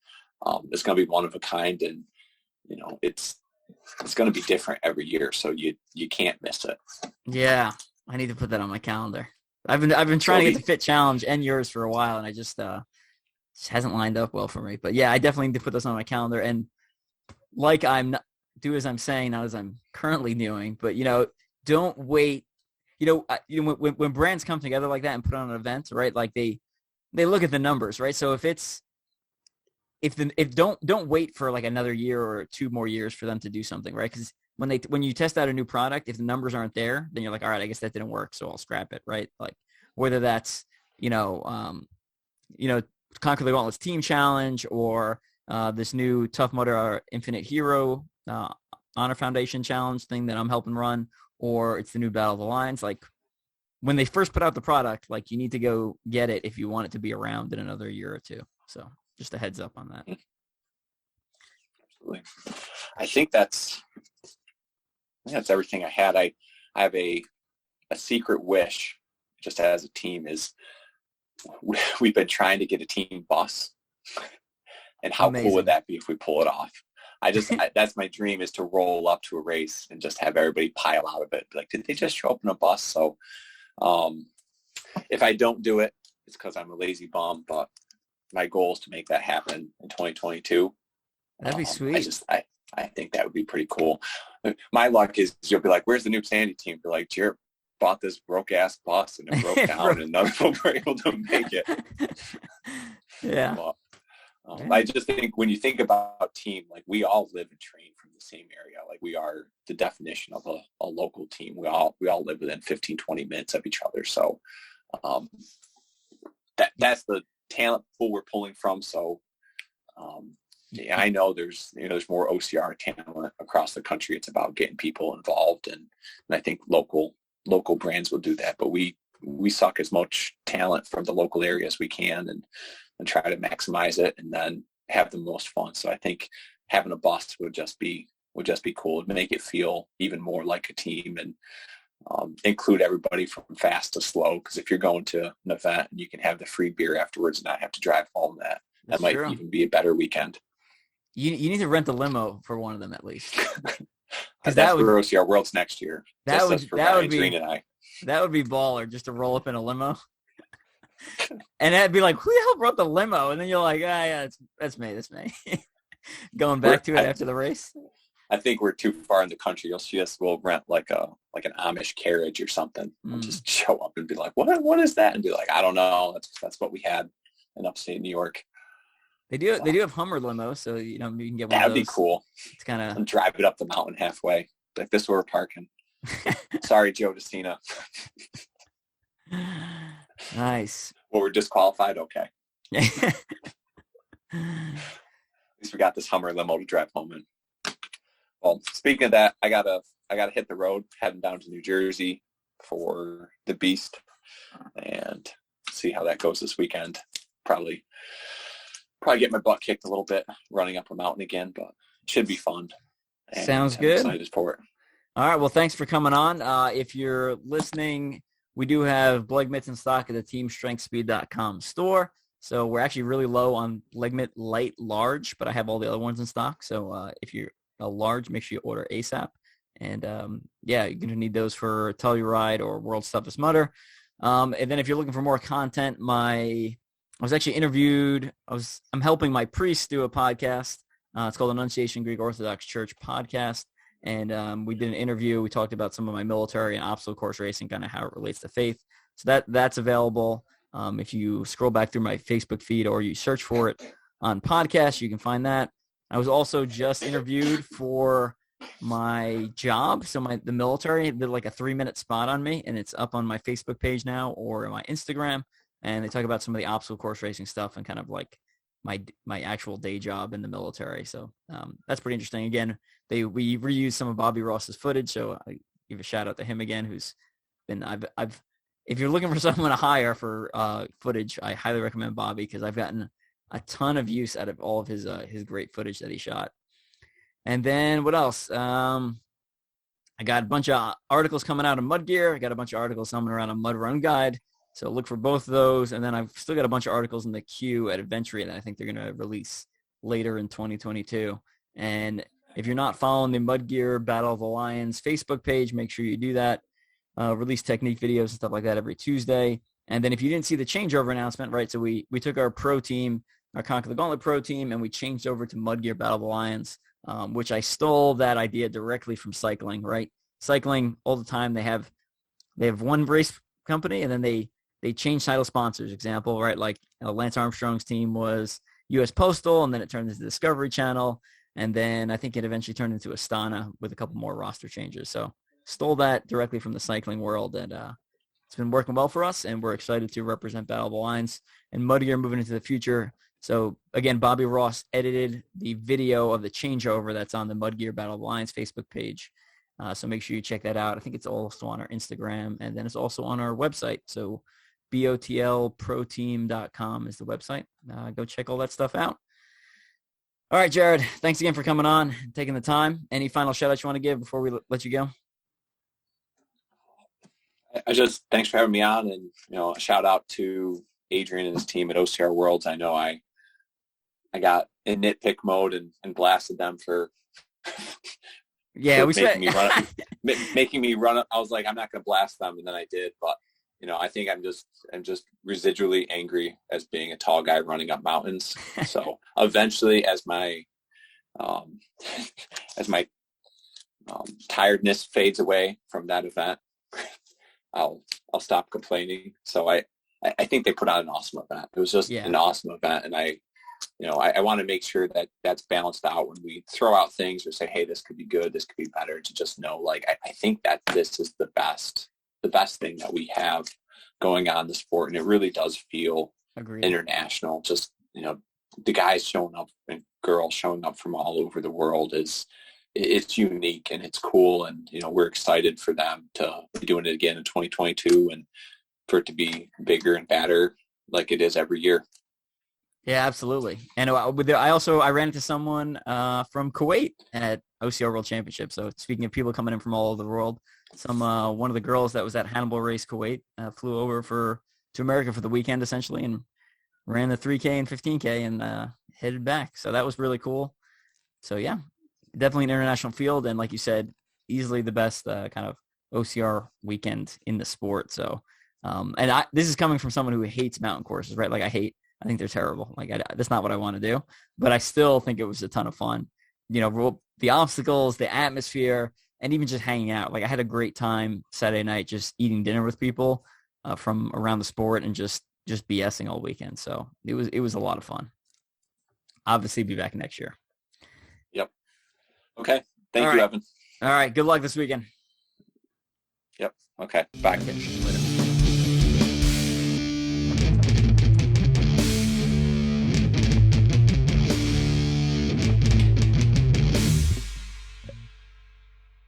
it's going to be one of a kind, and it's going to be different every year. So you can't miss it. Yeah, I need to put that on my calendar. I've been trying to get the Fit Challenge and yours for a while, and I just hasn't lined up well for me. But yeah, I definitely need to put this on my calendar. And like do as I'm saying, not as I'm currently doing. But don't wait. When brands come together like that and put on an event, right? Like they look at the numbers, right? So don't wait for like another year or 2 more years for them to do something, right? Because when you test out a new product, if the numbers aren't there, then you're like, all right, I guess that didn't work, so I'll scrap it, right? Like whether that's Conquer the Gauntlets Team Challenge or this new Tough Mudder Infinite Hero Honor Foundation Challenge thing that I'm helping run, or it's the new Battle of the Lines. Like when they first put out the product, like you need to go get it if you want it to be around in another year or 2. So just a heads up on that. Absolutely. I think that's everything I had. I have a secret wish just as a team is we've been trying to get a team bus, and how Amazing. Cool would that be if we pull it off? That's my dream, is to roll up to a race and just have everybody pile out of it. Like, did they just show up in a bus? So if I don't do it, it's because I'm a lazy bum, but my goal is to make that happen in 2022. That'd be sweet. I think that would be pretty cool. My luck is you'll be like, where's the Newbsanity team? They're like, Jarrett bought this broke-ass bus and it broke down and none of them were able to make it. Yeah. But, I just think when you think about team, like we all live and train from the same area. Like we are the definition of a local team. We all live within 15, 20 minutes of each other. So that's the talent pool we're pulling from. So yeah, I know there's more OCR talent across the country. It's about getting people involved, and I think local brands will do that. But we suck as much talent from the local area as we can, and try to maximize it, and then have the most fun. So I think having a bus would just be cool. It'd make it feel even more like a team, and include everybody from fast to slow. Because if you're going to an event and you can have the free beer afterwards and not have to drive home, that might even be a better weekend. You need to rent a limo for one of them at least. Because that's for OCR Worlds next year. That would be baller, just to roll up in a limo. And that'd be like, who the hell brought the limo? And then you're like, yeah, that's me. Going back to it after the race. I think we're too far in the country. You'll see us. We'll rent like an Amish carriage or something. We'll just show up and be like, what is that? And be like, I don't know. That's what we had in upstate New York. They do have Hummer limos, so you can get one. That'd be cool. It's kind of drive it up the mountain halfway. Like, this is where we're parking. Sorry, Joe DeCina. Nice. Well, we're disqualified. Okay. At least we got this Hummer limo to drive home in. Well, speaking of that, I gotta hit the road, heading down to New Jersey for the Beast, and see how that goes this weekend. Probably get my butt kicked a little bit running up a mountain again, but it should be fun. And sounds good. I'm excited for it. All right. Well, thanks for coming on. If you're listening, we do have leg mitts in stock at the teamstrengthspeed.com store. So we're actually really low on leg mitt light large, but I have all the other ones in stock. So if you're a large, make sure you order ASAP. And you're going to need those for Telluride or World's Toughest Mudder. And then if you're looking for more content, I was actually interviewed. I'm helping my priest do a podcast. It's called Annunciation Greek Orthodox Church Podcast. And we did an interview. We talked about some of my military and obstacle course racing, kind of how it relates to faith. So that's available. If you scroll back through my Facebook feed or you search for it on podcasts, you can find that. I was also just interviewed for my job. So the military did like a 3-minute spot on me, and it's up on my Facebook page now or my Instagram. And they talk about some of the obstacle course racing stuff and kind of like my actual day job in the military. So that's pretty interesting. Again, we reused some of Bobby Ross's footage. So I give a shout out to him again, who's been, if you're looking for someone to hire for footage, I highly recommend Bobby, because I've gotten a ton of use out of all of his great footage that he shot. And then what else? I got a bunch of articles coming out of Mud Gear. I got a bunch of articles coming around on Mud Run Guide. So look for both of those. And then I've still got a bunch of articles in the queue at Adventure that I think they're going to release later in 2022. And if you're not following the Mud Gear Battle of the Lions Facebook page, make sure you do that. Release technique videos and stuff like that every Tuesday. And then if you didn't see the changeover announcement, right, so we took our pro team, our Conquer the Gauntlet pro team, and we changed over to Mud Gear Battle of the Lions, which I stole that idea directly from cycling, right? Cycling all the time, they have one race company, and then they change title sponsors. Example, right? Like Lance Armstrong's team was U.S. Postal, and then it turned into Discovery Channel, and then I think it eventually turned into Astana with a couple more roster changes. So stole that directly from the cycling world, and it's been working well for us, and we're excited to represent Battle of the Lions and Mud Gear moving into the future. So again, Bobby Ross edited the video of the changeover that's on the Mud Gear Battle of the Lions Facebook page. So make sure you check that out. I think it's also on our Instagram, and then it's also on our website. So botlproteam.com is the website. Go check all that stuff out. All right, Jared, thanks again for coming on, taking the time. Any final shout outs you want to give before we let you go? Thanks for having me on, and a shout out to Adrian and his team at OCR Worlds. I know I got in nitpick mode and blasted them for making me run. I was like, I'm not going to blast them, and then I did. But I think I'm just residually angry as being a tall guy running up mountains. So eventually, as my tiredness fades away from that event, I'll stop complaining. So I think they put on an awesome event. It was just an awesome event, and I want to make sure that that's balanced out when we throw out things or say, hey, this could be good, this could be better, to just know, like, I think that this is the best thing that we have going on in the sport, and it really does feel international. Just, the guys showing up and girls showing up from all over the world it's unique, and it's cool, and we're excited for them to be doing it again in 2022 and for it to be bigger and badder like it is every year. Yeah, absolutely. And I ran into someone from Kuwait at OCR World Championship. So speaking of people coming in from all over the world, one of the girls that was at Hannibal Race Kuwait flew over to America for the weekend essentially, and ran the 3K and 15K and headed back. So that was really cool. So yeah, definitely an international field, and like you said, easily the best kind of OCR weekend in the sport. So And this is coming from someone who hates mountain courses, right? Like I think they're terrible. Like that's not what I want to do, but I still think it was a ton of fun. The obstacles, the atmosphere, and even just hanging out. Like I had a great time Saturday night, just eating dinner with people from around the sport and just BSing all weekend. So it was a lot of fun. Obviously be back next year. Yep. Okay. Thank you, Evan. All right. Good luck this weekend. Yep. Okay. Bye. Okay.